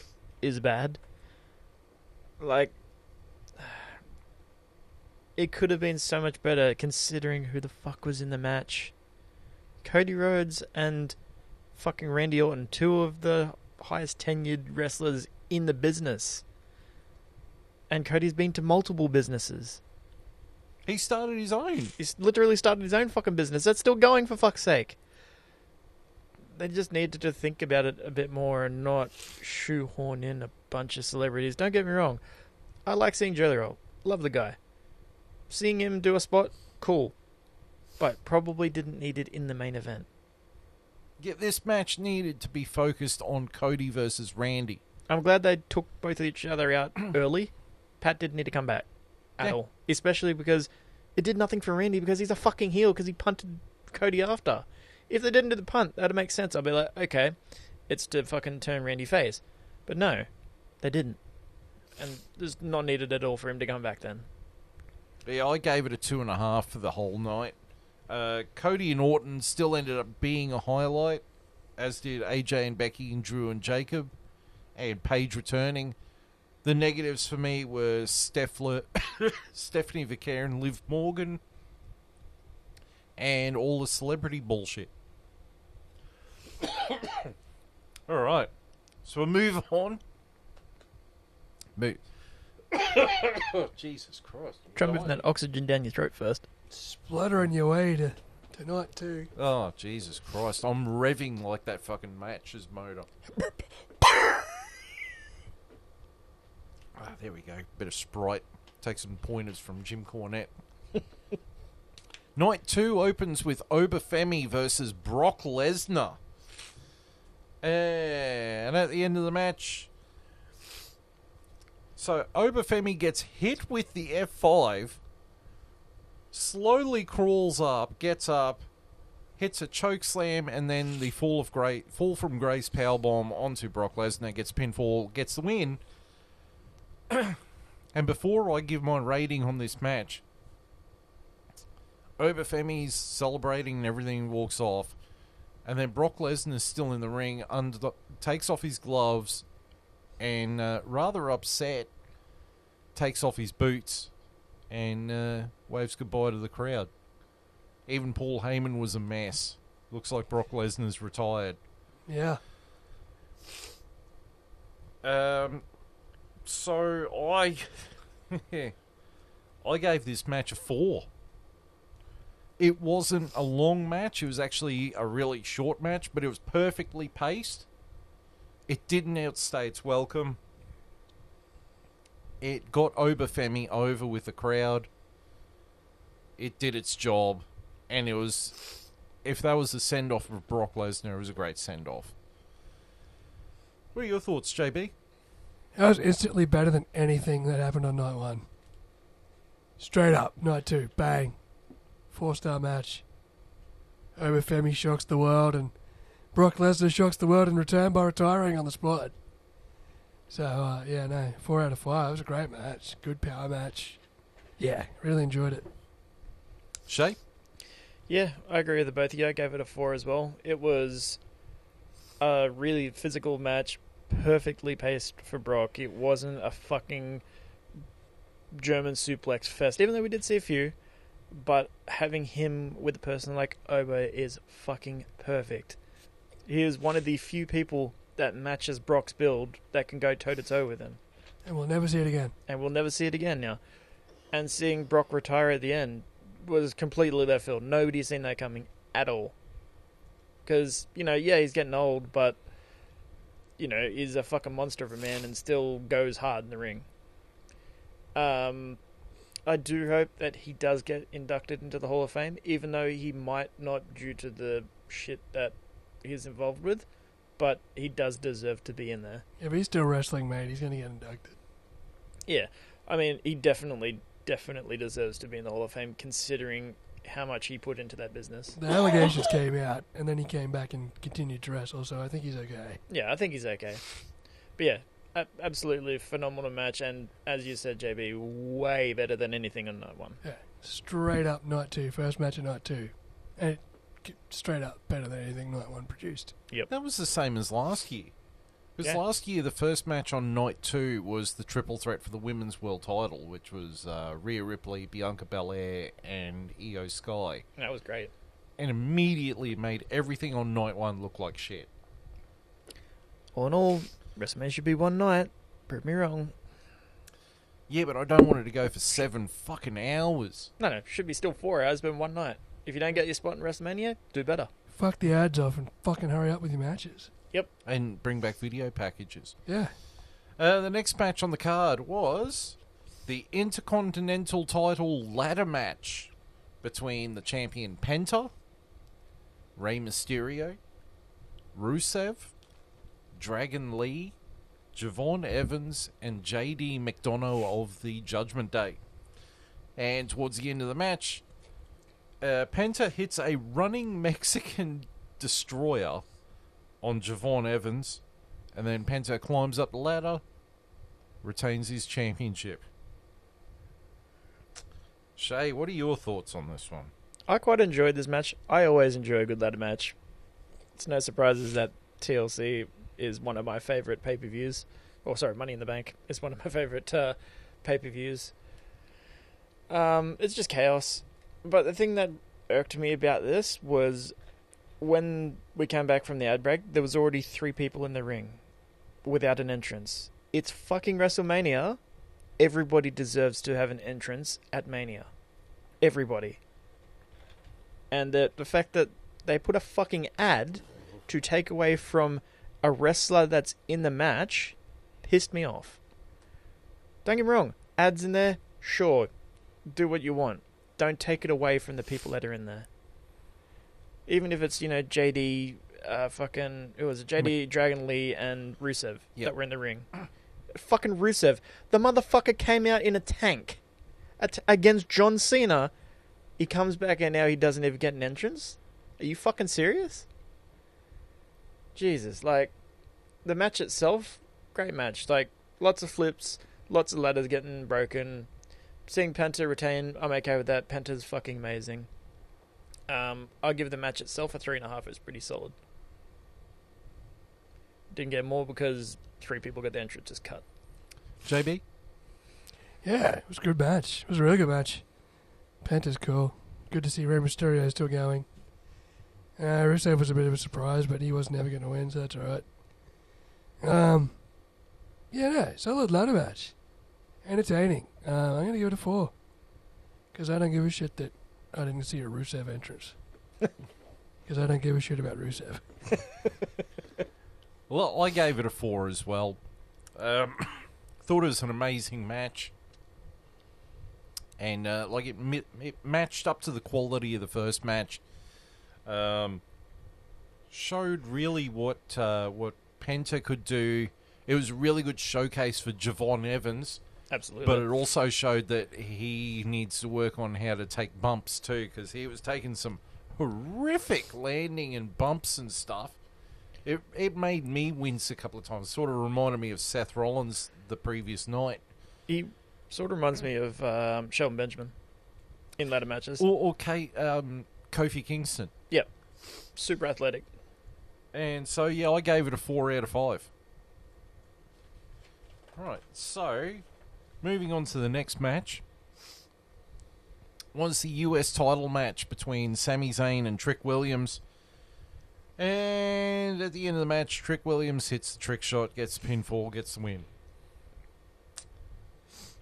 is bad. Like, it could have been so much better considering who the fuck was in the match. Cody Rhodes and fucking Randy Orton, 2 of the highest tenured wrestlers in the business. And Cody's been to multiple businesses. He started his own. He's literally started his own fucking business. That's still going, for fuck's sake. They just needed to think about it a bit more and not shoehorn in a bunch of celebrities. Don't get me wrong. I like seeing Jelly Roll. Love the guy. Seeing him do a spot, cool. But probably didn't need it in the main event. Yeah, this match needed to be focused on Cody versus Randy. I'm glad they took both of each other out early. Pat didn't need to come back at all. Especially because it did nothing for Randy because he's a fucking heel because he punted Cody after. If they didn't do the punt, that'd make sense. I'd be like, okay, it's to fucking turn Randy face. But no, they didn't. And it's not needed at all for him to come back then. Yeah, I gave it a 2.5 for the whole night. Cody and Orton still ended up being a highlight, as did AJ and Becky and Drew and Jacob, and Paige returning. The negatives for me were Stephanie Vicaire and Liv Morgan, and all the celebrity bullshit. All right, so we'll move on. Move. Oh, Jesus Christ! Try moving that oxygen down your throat first. Spluttering your way to night 2. Oh, Jesus Christ. I'm revving like that fucking match's motor. Ah, there we go. Bit of Sprite. Take some pointers from Jim Cornette. Night 2 opens with Obafemi versus Brock Lesnar. And at the end of the match... So, Obafemi gets hit with the F5... slowly crawls up, gets up, hits a choke slam, and then the fall from grace powerbomb onto Brock Lesnar, gets pinfall, gets the win. And before I give my rating on this match, Obafemi's celebrating and everything, walks off, and then Brock Lesnar's still in the ring, takes off his gloves, and rather upset, takes off his boots, and waves goodbye to the crowd. Even Paul Heyman was a mess. Looks like Brock Lesnar's retired. Yeah. So I gave this match a 4. It wasn't a long match. It was actually a really short match, but it was perfectly paced. It didn't outstay its welcome. It got Obafemi over with the crowd. It did its job. And it was... If that was a send-off of Brock Lesnar, it was a great send-off. What are your thoughts, JB? That was instantly better than anything that happened on night 1. Straight up, night 2, bang. 4-star match. Obafemi shocks the world, and Brock Lesnar shocks the world in return by retiring on the spot. So, 4 out of 5. It was a great match. Good power match. Yeah, really enjoyed it. Shay? Yeah, I agree with the both of you. I gave it a 4 as well. It was a really physical match, perfectly paced for Brock. It wasn't a fucking German suplex fest, even though we did see a few. But having him with a person like Oba is fucking perfect. He is one of the few people that matches Brock's build that can go toe-to-toe with him. And we'll never see it again. And we'll never see it again now. And seeing Brock retire at the end was completely left field. Nobody's seen that coming at all. Because, he's getting old, but, he's a fucking monster of a man and still goes hard in the ring. I do hope that he does get inducted into the Hall of Fame, even though he might not due to the shit that he's involved with, but he does deserve to be in there. If he's still wrestling, mate, he's going to get inducted. Yeah. I mean, he definitely deserves to be in the Hall of Fame, considering how much he put into that business. The allegations came out, and then he came back and continued to wrestle, so I think he's okay. Yeah, I think he's okay. But yeah, absolutely phenomenal match, and as you said, JB, way better than anything on night 1. Yeah, straight up night 2, first match of night 2. And straight up better than anything night 1 produced. Yep. That was the same as last year. Because last year, the first match on night 2 was the triple threat for the women's world title, which was Rhea Ripley, Bianca Belair, and Io Sky. That was great. And immediately made everything on night 1 look like shit. All in all, WrestleMania should be one night. Prove me wrong. Yeah, but I don't want it to go for 7 fucking hours. No, should be still 4 hours, but one night. If you don't get your spot in WrestleMania, do better. Fuck the ads off and fucking hurry up with your matches. Yep. And bring back video packages. Yeah. The next match on the card was the Intercontinental title ladder match between the champion Penta, Rey Mysterio, Rusev, Dragon Lee, Javon Evans, and JD McDonough of the Judgment Day. And towards the end of the match, Penta hits a running Mexican destroyer on Javon Evans, and then Penta climbs up the ladder, retains his championship. Shay, what are your thoughts on this one? I quite enjoyed this match. I always enjoy a good ladder match. It's no surprises that TLC is one of my favourite pay-per-views. Money in the Bank is one of my favourite pay-per-views. It's just chaos. But the thing that irked me about this was when we came back from the ad break, there was already 3 people in the ring without an entrance. It's fucking WrestleMania. Everybody deserves to have an entrance at Mania. Everybody. And the fact that they put a fucking ad to take away from a wrestler that's in the match pissed me off. Don't get me wrong. Ads in there, sure. Do what you want. Don't take it away from the people that are in there. Even if it's, JD, JD, Dragon Lee, and Rusev that were in the ring. Fucking Rusev. The motherfucker came out in a tank against John Cena. He comes back and now he doesn't even get an entrance? Are you fucking serious? Jesus, the match itself, great match. Lots of flips, lots of ladders getting broken. Seeing Penta retain, I'm okay with that. Penta's fucking amazing. I'll give the match itself a 3.5. It's pretty solid. Didn't get more because 3 people got the entrances cut. JB? Yeah, it was a good match. It was a really good match. Penta's cool. Good to see Rey Mysterio still going. Rusev was a bit of a surprise, but he was never going to win, so that's alright. Solid ladder match. Entertaining. I'm going to give it a 4. Because I don't give a shit that I didn't see a Rusev entrance. Because I don't give a shit about Rusev. Well, I gave it a 4 as well. Thought it was an amazing match. And it matched up to the quality of the first match. Showed really what Penta Penta could do. It was a really good showcase for Javon Evans, Absolutely. but it also showed that he needs to work on how to take bumps too, because he was taking some horrific landing and bumps and stuff. It made me wince a couple of times. Sort of reminded me of Seth Rollins the previous night. He sort of reminds me of Shelton Benjamin in ladder matches. Or Kofi Kingston. Yep. Super athletic. And so, yeah, I gave it a 4 out of 5. Right, so, moving on to the next match. Was the US title match between Sami Zayn and Trick Williams. And at the end of the match, Trick Williams hits the trick shot, gets the pinfall, gets the win.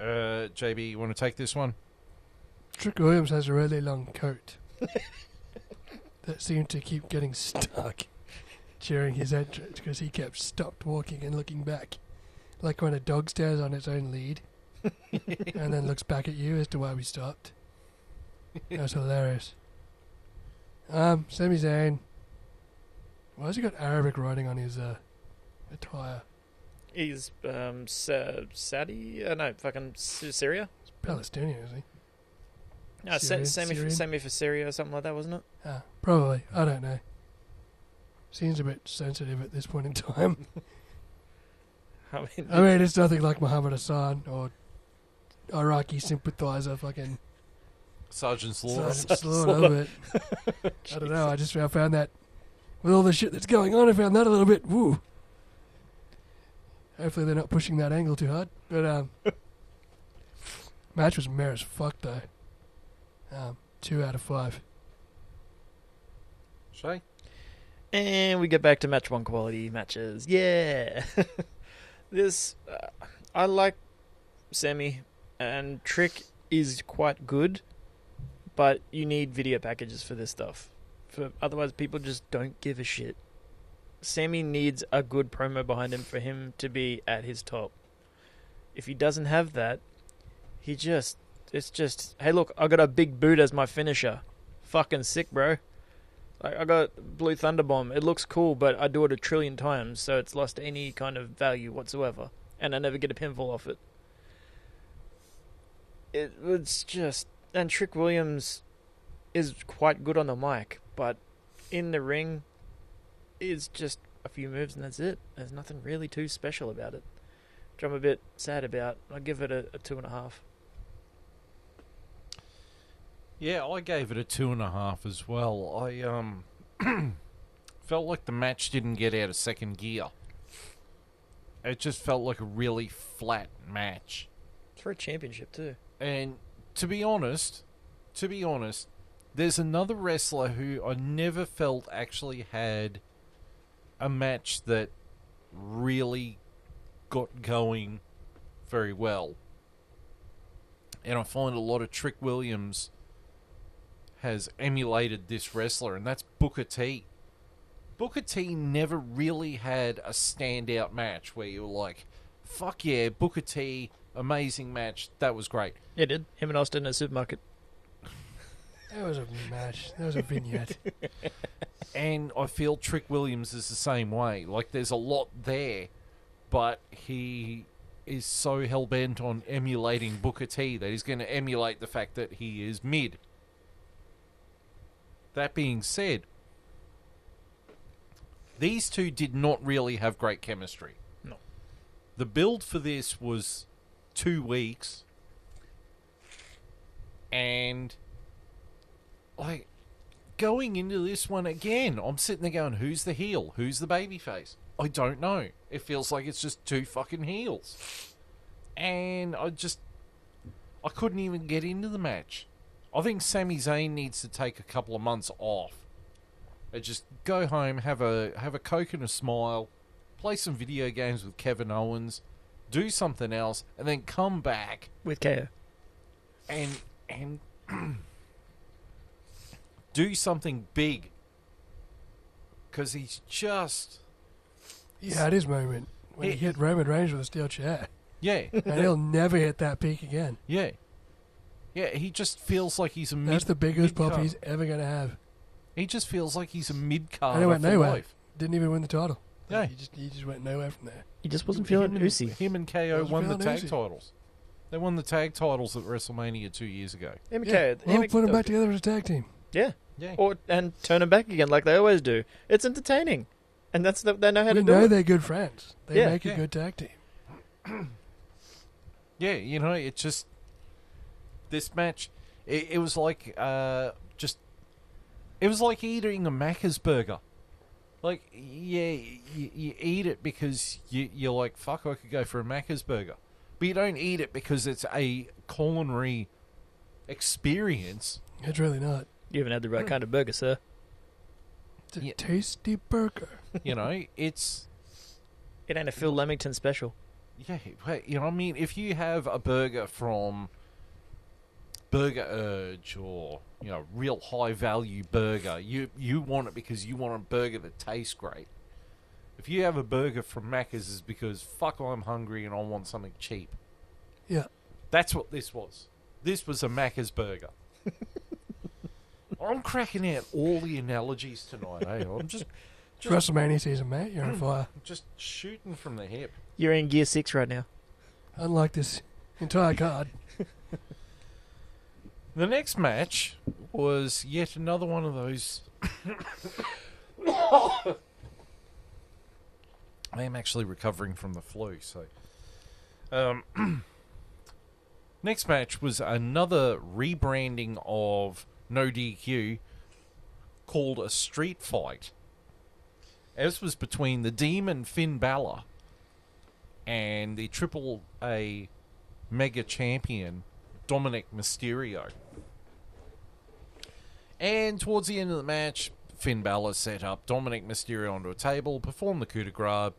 JB, you want to take this one? Trick Williams has a really long coat that seemed to keep getting stuck during his entrance because he kept stopped walking and looking back, like when a dog stares on its own lead and then looks back at you as to why we stopped. That was hilarious. Sami Zayn. Why has he got Arabic writing on his attire? He's Saudi? No, fucking Syria? He's Palestinian, is he? No, Syrian? Semi for Syria or something like that, wasn't it? Ah, probably. I don't know. Seems a bit sensitive at this point in time. I mean, it's nothing like Muhammad Hassan or Iraqi sympathiser fucking Sergeant Slaughter. Sergeant Slaughter, but I don't know. I found that with all the shit that's going on, I found that a little bit woo. Hopefully they're not pushing that angle too hard. But match was meh as fuck though. 2 out of 5. Shay? And we get back to match 1 quality matches. Yeah. This, I like Sami, and Trick is quite good, but you need video packages for this stuff. Otherwise, people just don't give a shit. Sami needs a good promo behind him for him to be at his top. If he doesn't have that, it's just, hey look, I got a big boot as my finisher. Fucking sick, bro. Like, I got Blue Thunder Bomb. It looks cool, but I do it 1 trillion times, so it's lost any kind of value whatsoever. And I never get a pinfall off it. It's just... And Trick Williams is quite good on the mic, but in the ring, it's just a few moves and that's it. There's nothing really too special about it, which I'm a bit sad about. I give it a 2.5. Yeah, I gave it a 2.5 as well. I felt like the match didn't get out of second gear. It just felt like a really flat match. It's for a championship too. And to be honest, there's another wrestler who I never felt actually had a match that really got going very well. And I find a lot of Trick Williams has emulated this wrestler, and that's Booker T. Booker T never really had a standout match where you were like, fuck yeah, Booker T, amazing match, that was great. It did. Him and Austin in a supermarket. That was a match. That was a vignette. And I feel Trick Williams is the same way. Like, there's a lot there, but he is so hell-bent on emulating Booker T that he's going to emulate the fact that he is mid. That being said, these two did not really have great chemistry. No. The build for this was 2 weeks. And, like, going into this one again, I'm sitting there going, who's the heel? Who's the babyface? I don't know. It feels like it's just 2 fucking heels. And I couldn't even get into the match. I think Sami Zayn needs to take a couple of months off. And just go home, have a Coke and a smile, play some video games with Kevin Owens, do something else, and then come back With KO. and do something big. Because he's just... He had his moment when he hit Roman Reigns with a steel chair. Yeah. And he'll never hit that peak again. Yeah. Yeah, he just feels like he's a That's the biggest pop mid-card. he's ever going to have. He just feels like he's a mid-card And he went for nowhere. life. Didn't even win the title. Yeah. He just went nowhere from there. He just wasn't feeling Uzi. Him and KO Wasn't won the feeling tag Uzi. titles. They won the tag titles at WrestleMania 2 years ago. Well, put them back together as a tag team. Yeah. Yeah. And turn them back again like they always do. It's entertaining. And they know how to We do know it. they're good friends. They Yeah. make a good tag team. Yeah, you know, it just... This match, it was like, just... It was like eating a Macca's burger. Like, yeah, you eat it because you're like, fuck, I could go for a Macca's burger. But you don't eat it because it's a culinary experience. It's really not. You haven't had the right kind of burger, sir. It's a Yeah. tasty burger. You know, it's... It ain't a Phil Leamington special. Yeah, you know what I mean? If you have a burger from Burger Urge or, you know, real high-value burger, you want it because you want a burger that tastes great. If you have a burger from Macca's, it's because, fuck, I'm hungry and I want something cheap. Yeah. That's what this was. This was a Macca's burger. I'm cracking out all the analogies tonight, eh? I'm just WrestleMania season, mate. You're on fire. just shooting from the hip. You're in Gear 6 right now. Unlike this entire card. The next match was yet another one of those. I am actually recovering from the flu, so. Next match was another rebranding of No DQ called a street fight. This was between the Demon Finn Balor and the Triple A Mega Champion Dominic Mysterio. And towards the end of the match, Finn Balor set up Dominic Mysterio onto a table, performed the coup de grace,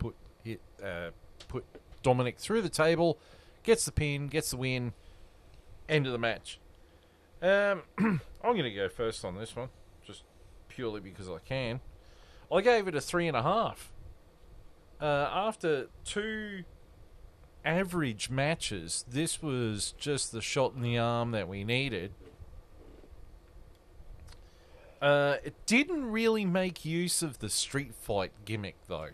put Dominic through the table, gets the pin, gets the win, end of the match. I'm going to go first on this one, just purely because I can. I gave it a 3.5. After 2 average matches, this was just the shot in the arm that we needed. It didn't really make use of the street fight gimmick, though.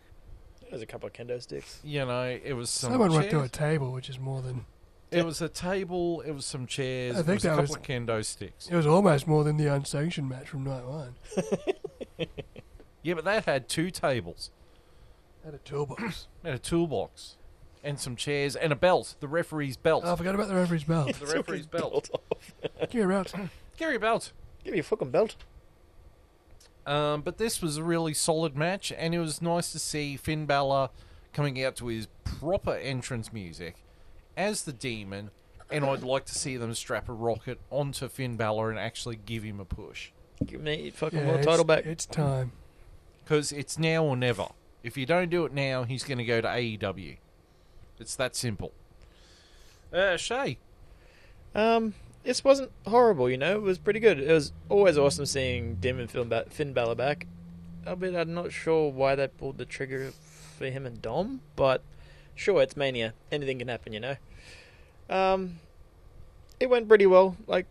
There's a couple of kendo sticks. You know, it was some Someone went chairs. to a table, which is more than... It was a table, it was some chairs, I it think was a that couple was- of kendo sticks. It was almost more than the unsanctioned match from night one. Yeah, but that had 2 tables. Had a toolbox. And a toolbox. And some chairs and a belt. The referee's belt. Oh, I forgot about the referee's belt. The referee's belt. Give me a belt. Gary belt. Give me a fucking belt. But this was a really solid match, and it was nice to see Finn Balor coming out to his proper entrance music as the Demon, and I'd like to see them strap a rocket onto Finn Balor and actually give him a push. Give me fucking Yeah, more title back. It's time. Because it's now or never. If you don't do it now, he's going to go to AEW. It's that simple. Shay. This wasn't horrible, you know. It was pretty good. It was always awesome seeing Demon Finn Balor back. Albeit I'm not sure why they pulled the trigger for him and Dom, but sure, it's Mania. Anything can happen, you know. It went pretty well. Like,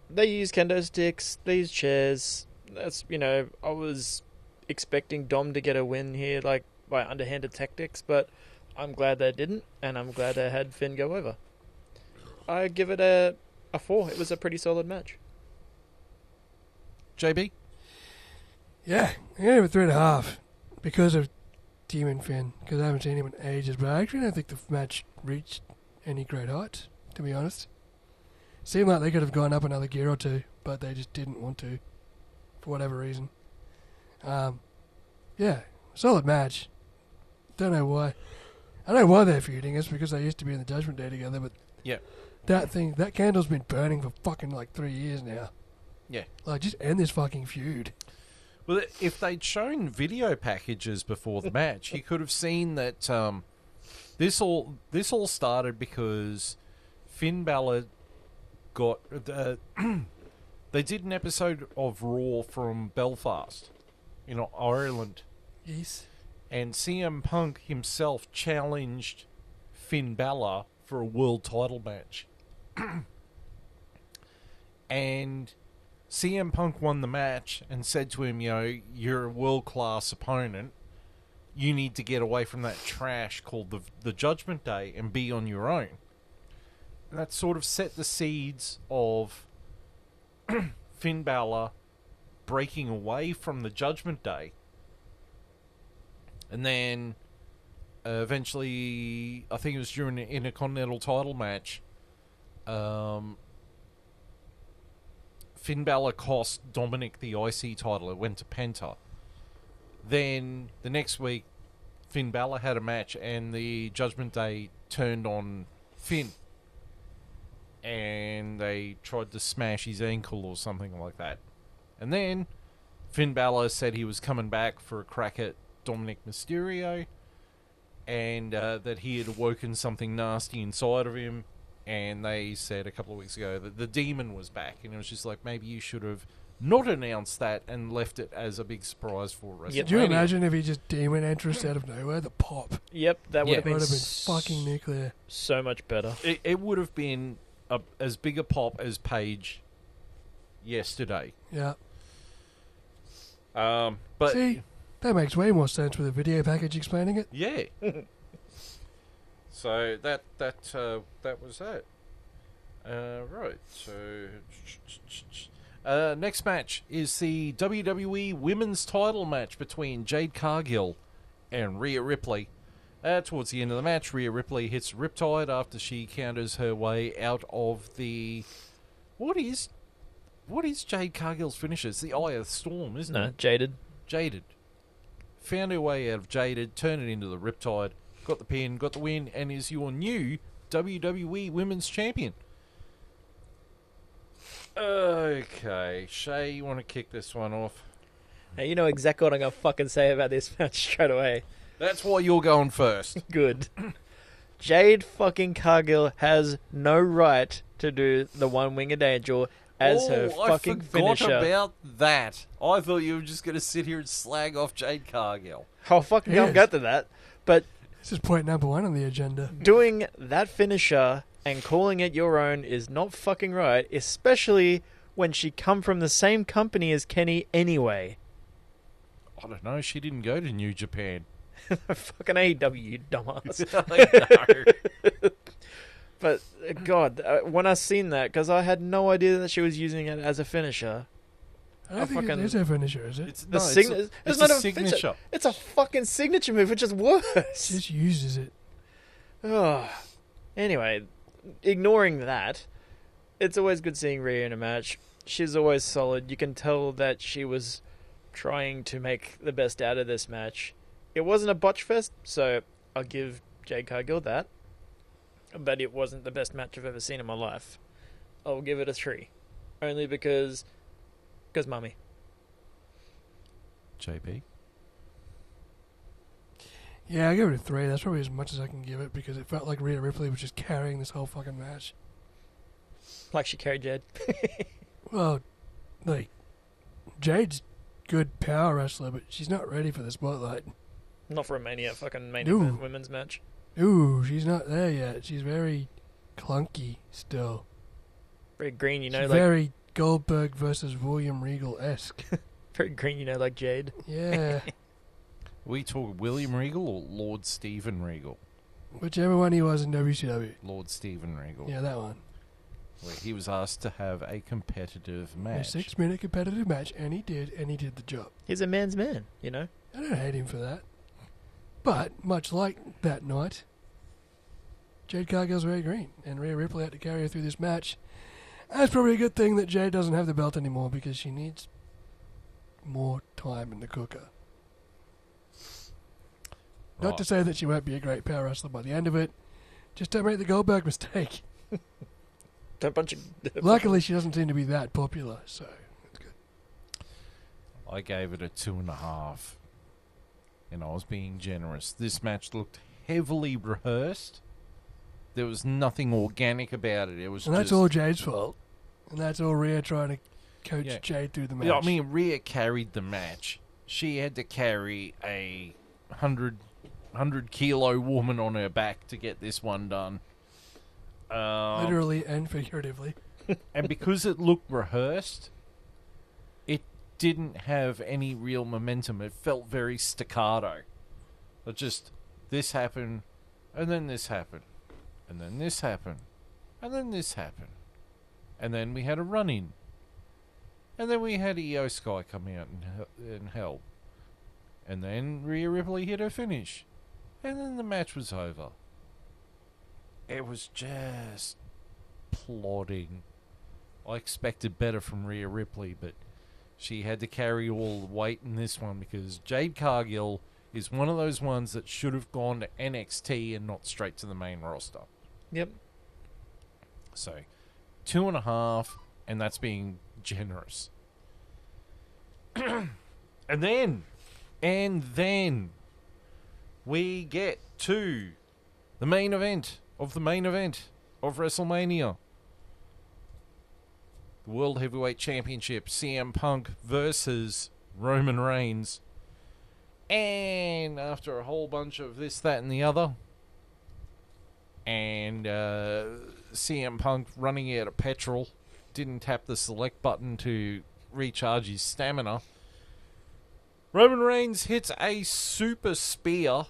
they used kendo sticks, they used chairs. That's, you know, I was expecting Dom to get a win here, like, by underhanded tactics, but I'm glad they didn't, and I'm glad they had Finn go over. I give it a 4. It was a pretty solid match. JB? Yeah, I gave it 3.5 because of Demon Finn, because I haven't seen him in ages, but I actually don't think the match reached any great heights, to be honest. Seemed like they could have gone up another gear or 2, but they just didn't want to, for whatever reason. Yeah, solid match. Don't know why. I know why they're feuding. It's because they used to be in the Judgment Day together, but Yeah. that candle's been burning for fucking like 3 years now. Yeah. Like, just end this fucking feud. Well, if they'd shown video packages before the match, you could have seen that this all started because Finn Balor got they did an episode of Raw from Belfast, you know, Ireland, Yes. and CM Punk himself challenged Finn Balor for a world title match, and CM Punk won the match and said to him, you know, you're a world-class opponent. you need to get away from that trash called the Judgment Day and be on your own. And that sort of set the seeds of Finn Balor breaking away from the Judgment Day. And then eventually, I think it was during an Intercontinental title match, Finn Balor cost Dominic the IC title. It went to Penta. Then the next week, Finn Balor had a match and the Judgment Day turned on Finn. And they tried to smash his ankle or something like that. And then Finn Balor said he was coming back for a crack at Dominic Mysterio. And that he had awoken something nasty inside of him. And they said a couple of weeks ago that the demon was back. And it was just like, maybe you should have not announced that and left it as a big surprise for WrestleMania. Could you imagine if he just demon entrance out of nowhere? The pop. Yep, that would have been fucking nuclear. So much better. It would have been as big a pop as Paige yesterday. Yeah. But see, that makes way more sense with a video package explaining it. Yeah. So that was that. Right. So next match is the WWE Women's Title match between Jade Cargill and Rhea Ripley. Towards the end of the match, Rhea Ripley hits Riptide after she counters her way out of the... What is Jade Cargill's finisher? It's the Eye of the Storm, isn't it? Jaded. Jaded. Found her way out of Jaded, turned it into the Riptide, got the pin, got the win, and is your new WWE Women's Champion. Okay, Shay, you want to kick this one off? Now you know exactly what I'm going to fucking say about this match straight away. That's why you're going first. Good. Jade fucking Cargill has no right to do the One Winged Angel as her fucking finisher. I forgot about that. I thought you were just going to sit here and slag off Jade Cargill. I'll fucking get to that. But this is point number 1 on the agenda. Doing that finisher and calling it your own is not fucking right, especially when she come from the same company as Kenny anyway. I don't know. She didn't go to New Japan. Fucking AEW, you dumbass. I know. But, God, when I seen that, because I had no idea that she was using it as a finisher. I don't think it is her finisher, is it? It's not a signature. It's a fucking signature move, which is worse. She just uses it. Oh. Anyway, ignoring that, it's always good seeing Rhea in a match. She's always solid. You can tell that she was trying to make the best out of this match. It wasn't a botch fest, so I'll give Jade Cargill that. But it wasn't the best match I've ever seen in my life. I'll give it a 3. Only because mummy. JB? Yeah, I give it a 3. That's probably as much as I can give it because it felt like Rhea Ripley was just carrying this whole fucking match. Like she carried Jade. Well, like, Jade's good power wrestler, but she's not ready for the spotlight. Not for a Mania fucking main event women's match. Ooh, she's not there yet. She's very clunky still. Very green, you know. She's like very Goldberg versus William Regal-esque. Very green, you know, like Jade. Yeah. We talk William Regal or Lord Steven Regal? Whichever one he was in WCW. Lord Steven Regal. Yeah, that one. Where he was asked to have a competitive match. A 6-minute competitive match, and he did the job. He's a man's man, you know. I don't hate him for that. But, much like that night, Jade Cargill's very green, and Rhea Ripley had to carry her through this match. And it's probably a good thing that Jade doesn't have the belt anymore, because she needs more time in the cooker. Right. Not to say that she won't be a great power wrestler by the end of it, just don't make the Goldberg mistake. Don't bunch of... Luckily, she doesn't seem to be that popular, so it's good. I gave it a 2.5. And I was being generous. This match looked heavily rehearsed. There was nothing organic about it. And that's all Jade's fault. And that's all Rhea trying to coach Jade through the match. Yeah, I mean, Rhea carried the match. She had to carry a 100-kilo woman on her back to get this one done. Literally and figuratively. And because it looked rehearsed, it didn't have any real momentum. It felt very staccato. But just this happened, and then this happened, and then this happened, and then this happened, and then we had a run-in, and then we had Io Sky come out and help, and then Rhea Ripley hit her finish, and then the match was over. It was just plodding. I expected better from Rhea Ripley, but she had to carry all the weight in this one because Jade Cargill is one of those ones that should have gone to NXT and not straight to the main roster. Yep. So, 2.5, and that's being generous. and then we get to the main event of WrestleMania. The World Heavyweight Championship, CM Punk versus Roman Reigns. And after a whole bunch of this, that, and the other, and CM Punk running out of petrol, didn't tap the select button to recharge his stamina, Roman Reigns hits a super spear,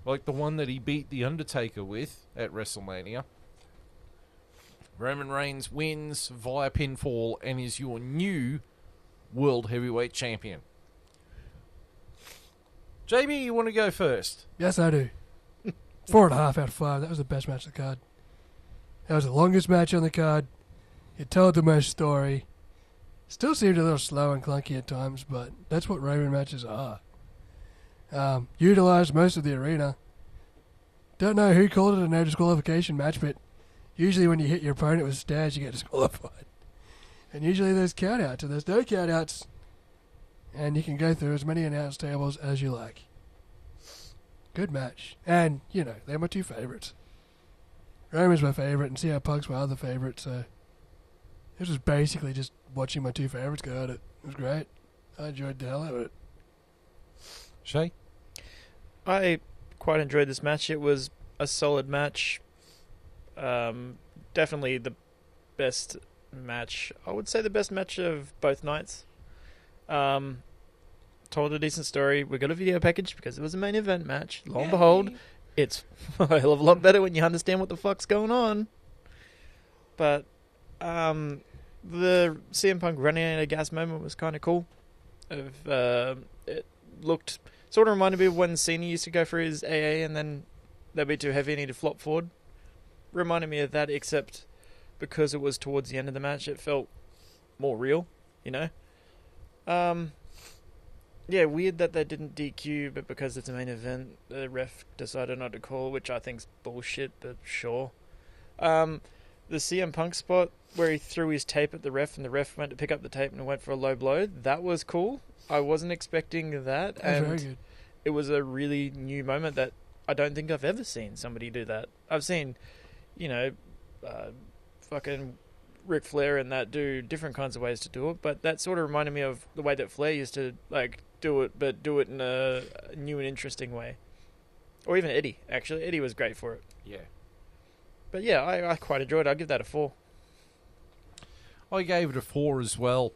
like the one that he beat The Undertaker with at WrestleMania. Roman Reigns wins via pinfall and is your new World Heavyweight Champion. JB, you want to go first? Yes, I do. 4.5 out of 5. That was the best match on the card. That was the longest match on the card. It told the most story. Still seemed a little slow and clunky at times, but that's what Roman matches are. Utilized most of the arena. Don't know who called it a no disqualification match, but usually when you hit your opponent with stairs, you get disqualified. And usually there's countouts, and there's no countouts. And you can go through as many announce tables as you like. Good match. And, you know, they're my two favourites. Roman's my favourite, and CM Punk's my other favourite, so this was basically just watching my two favourites go at it. It was great. I enjoyed the hell out of it. Shay? I quite enjoyed this match. It was a solid match. Definitely the best match. I would say the best match of both nights. Told a decent story. We got a video package because it was a main event match. Lo and behold, it's a hell of a lot better when you understand what the fuck's going on. But the CM Punk running out of gas moment was kind of cool. It looked sort of reminded me of when Cena used to go for his AA and then they'd be too heavy and he'd flop forward. Reminded me of that, except because it was towards the end of the match, it felt more real, you know? Yeah, weird that they didn't DQ, but because it's a main event, the ref decided not to call, which I think's bullshit, but sure. The CM Punk spot where he threw his tape at the ref and the ref went to pick up the tape and went for a low blow, that was cool. I wasn't expecting that. That was And very good. it was a really new moment that I don't think I've ever seen somebody do that. I've seen, you know, fucking Ric Flair and that do different kinds of ways to do it, but that sort of reminded me of the way that Flair used to like do it, but do it in a new and interesting way. Or even Eddie, actually. Eddie was great for it. Yeah. But yeah, I quite enjoyed it. I'll give that a 4. I gave it a 4 as well.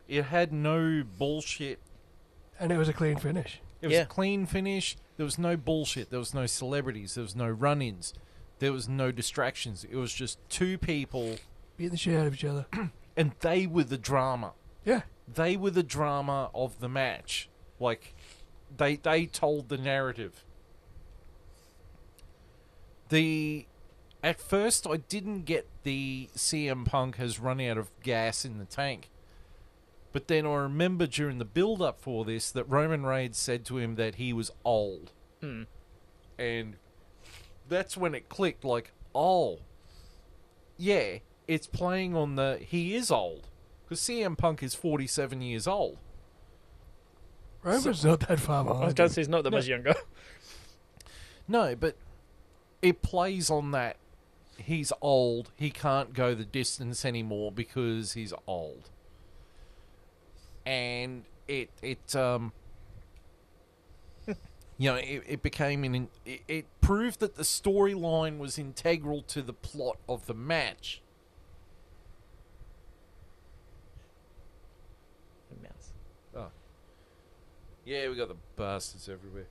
It had no bullshit. And it was a clean finish. It was a clean finish. There was no bullshit. There was no celebrities. There was no run-ins. There was no distractions. It was just two people. Beating the shit out of each other. And they were the drama. Yeah. They were the drama of the match. Like, they told the narrative. At first, I didn't get the CM Punk has run out of gas in the tank. But then I remember during the build-up for this that Roman Reigns said to him that he was old. And that's when it clicked, like, oh, yeah, it's playing on the he is old. Because CM Punk is 47 years old. Roman's not that far behind. I was going to say he's not that much younger. No, but it plays on that he's old, he can't go the distance anymore because he's old. And it you know, it became it proved that the storyline was integral to the plot of the match. Mouse. Oh. Yeah, we got the bastards everywhere.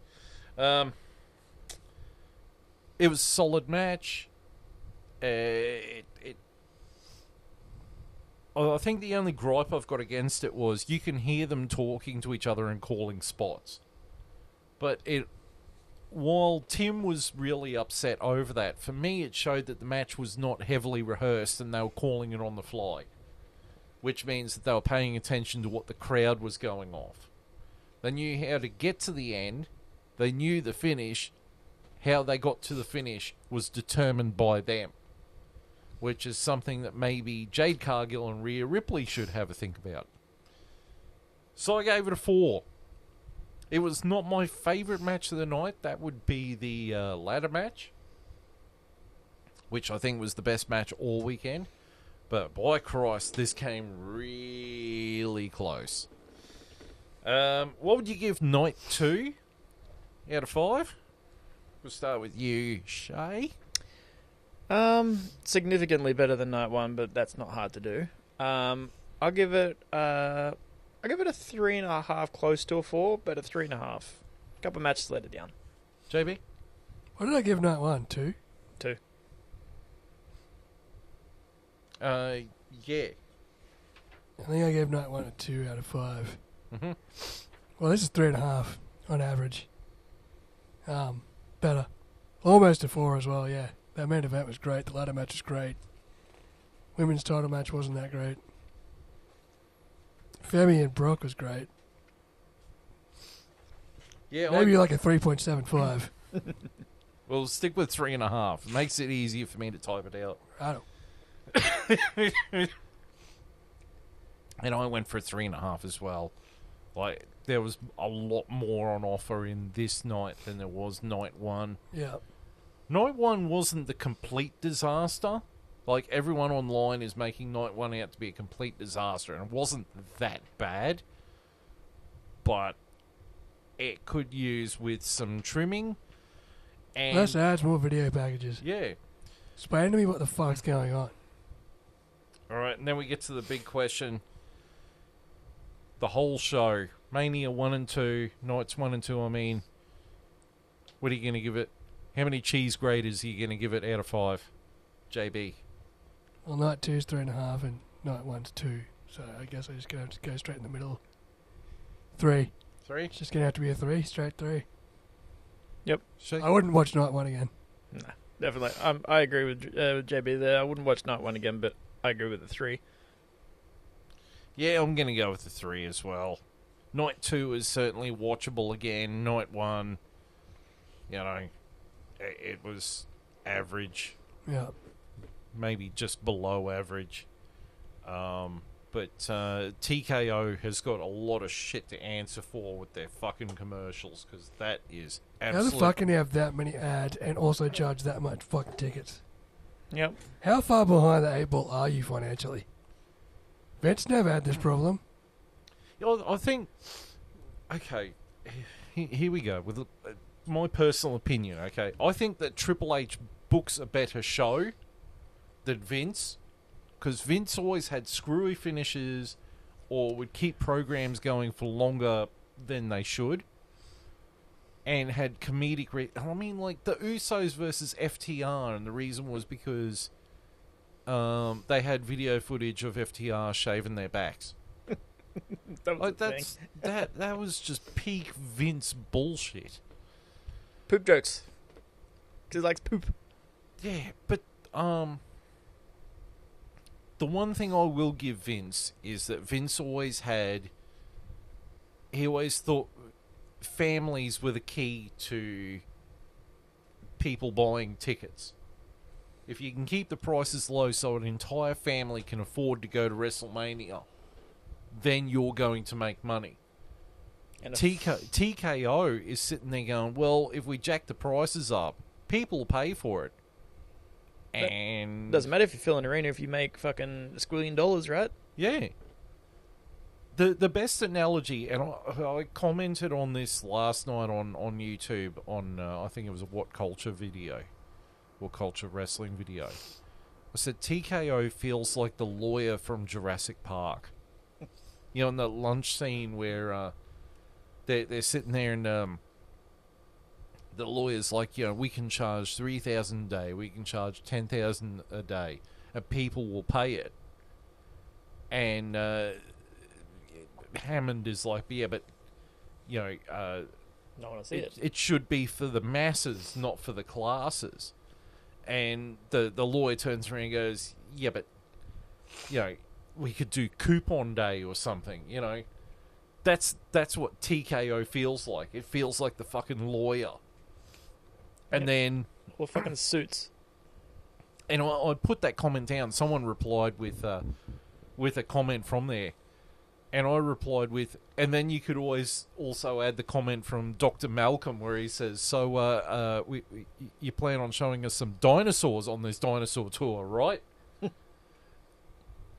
It was a solid match. I think the only gripe I've got against it was you can hear them talking to each other and calling spots. But while Tim was really upset over that, for me it showed that the match was not heavily rehearsed and they were calling it on the fly. Which means that they were paying attention to what the crowd was going off. They knew how to get to the end. They knew the finish. How they got to the finish was determined by them. Which is something that maybe Jade Cargill and Rhea Ripley should have a think about. So I gave it a 4. It was not my favourite match of the night. That would be the ladder match. Which I think was the best match all weekend. But by Christ, this came really close. What would you give night 2 out of 5? We'll start with you, Shay. Significantly better than night 1, but that's not hard to do. I'll give it a 3.5, close to a 4, but a 3.5. Couple of matches let it down. JB? What did I give night 1? 2? 2. Yeah. I think I gave night 1 a 2 out of 5. Mm-hmm. Well, this is 3.5 on average. Better. Almost a 4 as well, yeah. That main event was great. The ladder match was great. Women's title match wasn't that great. Femi and Brock was great. Yeah, maybe like a 3.75. Well, stick with 3.5. It makes it easier for me to type it out. I don't. And I went for a 3.5 as well. Like, there was a lot more on offer in this night than there was night 1. Yeah. Night 1 wasn't the complete disaster. Like, everyone online is making night 1 out to be a complete disaster, and it wasn't that bad. But it could use with some trimming. And Less ads, more video packages. yeah. Explain to me what the fuck's going on. Alright, and then we get to the big question. The whole show. Mania 1 and 2. Nights 1 and 2, I mean. What are you going to give it? How many cheese graters are you going to give it out of 5? JB? Well, night 2's 3.5 and night 1's 2. So I guess I'm just going to have to go straight in the middle. 3. 3? It's just going to have to be a 3. Straight 3. Yep. I wouldn't watch night 1 again. Nah, definitely. I agree with JB there. I wouldn't watch night 1 again, but I agree with the 3. Yeah, I'm going to go with the 3 as well. Night 2 is certainly watchable again. Night 1, you know, it was average. Yeah. Maybe just below average. But TKO has got a lot of shit to answer for with their fucking commercials, because that is absolutely... How the fuck can you have that many ads and also charge that much fucking tickets? Yep. How far behind the 8 ball are you financially? Vince never had this problem. I think... Okay, here we go. With my personal opinion, okay? I think that Triple H books a better show than Vince, because Vince always had screwy finishes or would keep programs going for longer than they should, and had comedic... I mean, like, the Usos versus FTR, and the reason was because they had video footage of FTR shaving their backs. That was Like, that was just peak Vince bullshit. poop jokes. Because he likes poop. Yeah, but the one thing I will give Vince is that Vince always had... He always thought families were the key to people buying tickets. If you can keep the prices low so an entire family can afford to go to WrestleMania, then you're going to make money. And TKO is sitting there going, well, if we jack the prices up, people will pay for it. And doesn't matter if you fill an arena if you make fucking $1 squillion, right? yeah. The best analogy, and I commented on this last night on YouTube, on I think it was a What Culture video, What Culture Wrestling video. I said TKO feels like the lawyer from Jurassic Park. You know, in the lunch scene where they're sitting there and the lawyer's like, we can charge $3,000 a day, we can charge $10,000 a day, and people will pay it. And Hammond is like, yeah, but no one will see it. It should be for the masses, not for the classes. And the lawyer turns around and goes, yeah, but we could do coupon day or something. That's what TKO feels like. It feels like the fucking lawyer. And then... Or fucking suits. And I put that comment down. Someone replied with a comment from there. And I replied with... And then you could always also add the comment from Dr. Malcolm where he says, so you plan on showing us some dinosaurs on this dinosaur tour, right?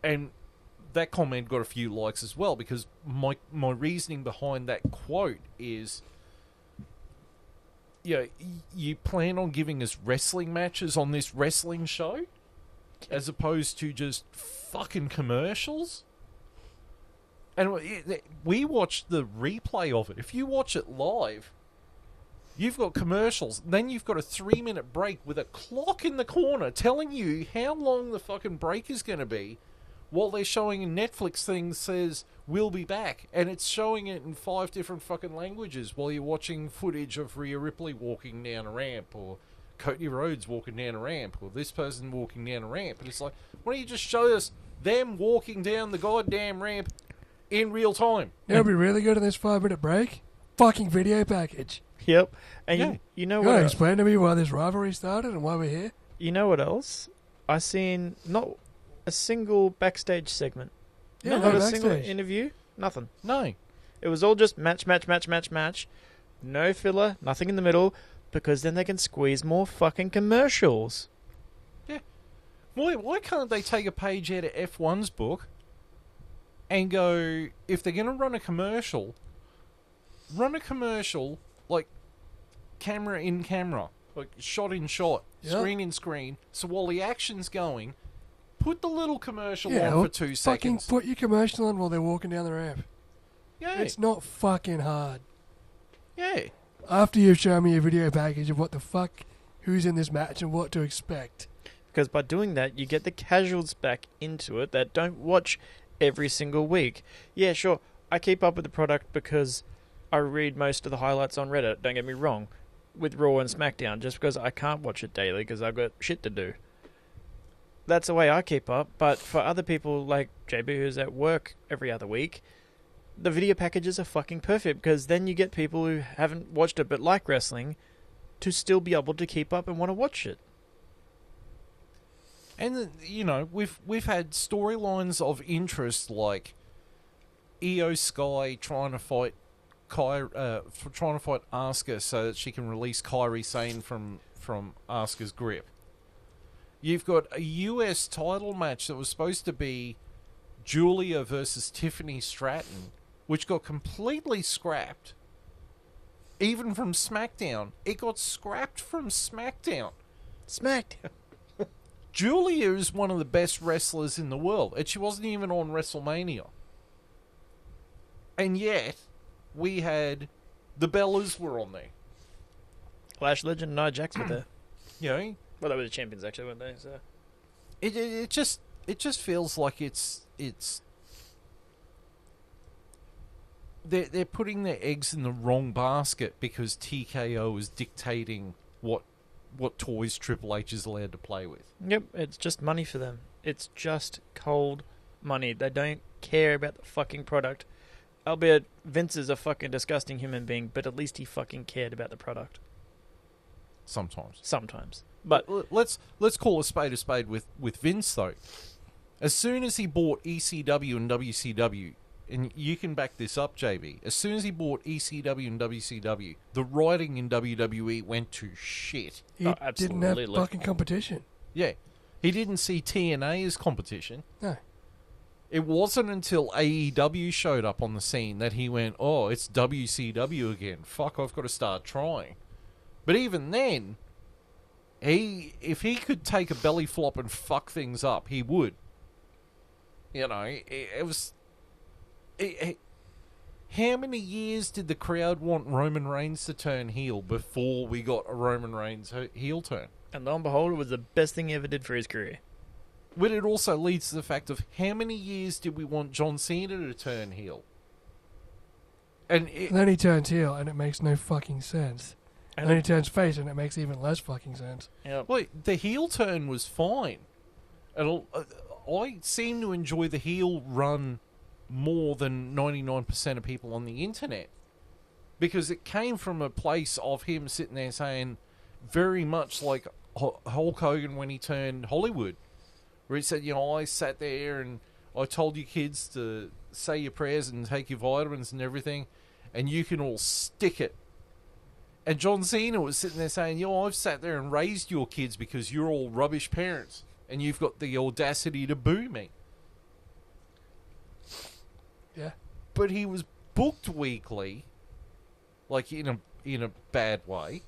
And that comment got a few likes as well because my reasoning behind that quote is... you plan on giving us wrestling matches on this wrestling show as opposed to just fucking commercials? And we watched the replay of it. If you watch it live, you've got commercials. Then you've got a 3-minute break with a clock in the corner telling you how long the fucking break is going to be while they're showing a Netflix thing that says, we'll be back. And it's showing it in 5 different fucking languages while you're watching footage of Rhea Ripley walking down a ramp or Cody Rhodes walking down a ramp or this person walking down a ramp. And it's like, why don't you just show us them walking down the goddamn ramp in real time? It'll be really good in this 5-minute break. Fucking video package. Yep. And you know You what? gotta explain to me why this rivalry started and why we're here? You know what else? I seen not a single backstage segment. Yeah, not no a single backstage. interview. Nothing. No. It was all just match. No filler. Nothing in the middle. Because then they can squeeze more fucking commercials. Yeah. Why can't they take a page out of F1's book and go, if they're going to run a commercial like camera in camera, like shot in shot, screen in screen, so while the action's going, put the little commercial on for 2 fucking seconds. put your commercial on while they're walking down the ramp. Yeah. It's not fucking hard. Yeah. After you've shown me a video package of what the fuck, who's in this match and what to expect. Because by doing that, you get the casuals back into it that don't watch every single week. Yeah, sure, I keep up with the product because I read most of the highlights on Reddit, don't get me wrong, with Raw and SmackDown, just because I can't watch it daily because I've got shit to do. That's the way I keep up, but for other people like JB who's at work every other week, the video packages are fucking perfect because then you get people who haven't watched it but like wrestling to still be able to keep up and want to watch it. And we've had storylines of interest like Io Sky trying to fight Asuka so that she can release Kairi Sane from Asuka's grip. You've got a US title match that was supposed to be Julia versus Tiffany Stratton, which got completely scrapped. Even from SmackDown. It got scrapped from SmackDown. SmackDown. Julia is one of the best wrestlers in the world, and she wasn't even on WrestleMania. And yet, we had the Bellas were on there. Lash Legend and Nia Jax were there. Well, they were the champions actually, weren't they? So it just feels like it's they're putting their eggs in the wrong basket because TKO is dictating what toys Triple H is allowed to play with. Yep, it's just money for them. It's just cold money. They don't care about the fucking product. Albeit Vince is a fucking disgusting human being, but at least he fucking cared about the product. Sometimes. But let's call a spade with Vince though. As soon as he bought ECW and WCW, and you can back this up, JB, as soon as he bought ECW and WCW, the writing in WWE went to shit. He didn't have fucking competition. Yeah. He didn't see TNA as competition. No. It wasn't until AEW showed up on the scene that he went, oh, it's WCW again. Fuck, I've got to start trying. But even then, if he could take a belly flop and fuck things up, he would. It was... How many years did the crowd want Roman Reigns to turn heel before we got a Roman Reigns heel turn? And lo and behold, it was the best thing he ever did for his career. But it also leads to the fact of how many years did we want John Cena to turn heel? And then he turns heel, and it makes no fucking sense. And And then he turns face, and it makes even less fucking sense. Yep. well, the heel turn was fine. I seem to enjoy the heel run more than 99% of people on the internet. Because it came from a place of him sitting there saying, very much like Hulk Hogan when he turned Hollywood. Where he said, I sat there and I told you kids to say your prayers and take your vitamins and everything, and you can all stick it. And John Cena was sitting there saying, I've sat there and raised your kids because you're all rubbish parents, and you've got the audacity to boo me. Yeah. But he was booked weekly, like in a bad way.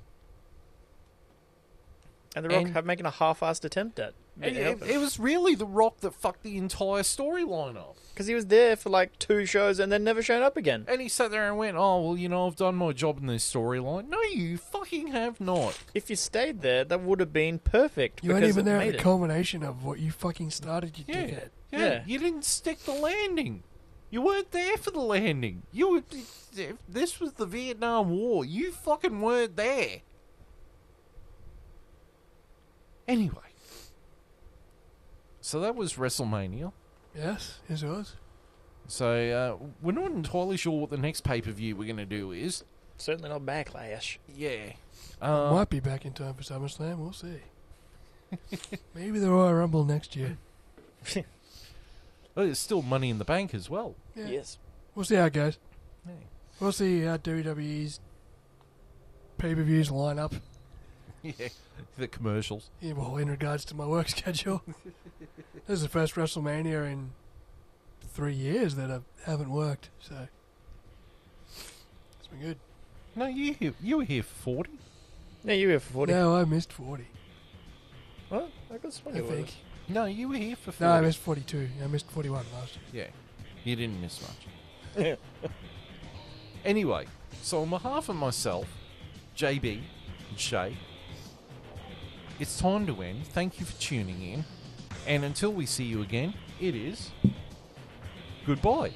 And The Rock making a half-assed attempt at It was really The Rock that fucked the entire storyline up. because he was there for like 2 shows and then never shown up again. And he sat there and went, I've done my job in this storyline. No, you fucking have not. If you stayed there, that would have been perfect. You weren't because even it there at made the it. culmination of what you fucking started, you dickhead. Yeah. You didn't stick the landing. You weren't there for the landing. This was the Vietnam War. You fucking weren't there. Anyway. So that was WrestleMania. Yes, it was. So we're not entirely sure what the next pay-per-view we're going to do is. Certainly not Backlash. Yeah. Might be back in time for SummerSlam. We'll see. Maybe the Royal Rumble next year. Well, there's still Money in the Bank as well. Yeah. Yes. We'll see how it goes. Yeah. We'll see how WWE's pay-per-views line up. Yeah. The commercials. Yeah, well, in regards to my work schedule. This is the first WrestleMania in 3 years that I haven't worked, so it's been good. No, you were here for 40. Yeah, you were here for 40. No, I missed 40, What? I got I think. No, you were here for 40. No, I missed 42. I missed 41 last year. Yeah. You didn't miss much. Anyway, so on behalf of myself, JB, and Shay, it's time to end. Thank you for tuning in. And until we see you again, it is goodbye.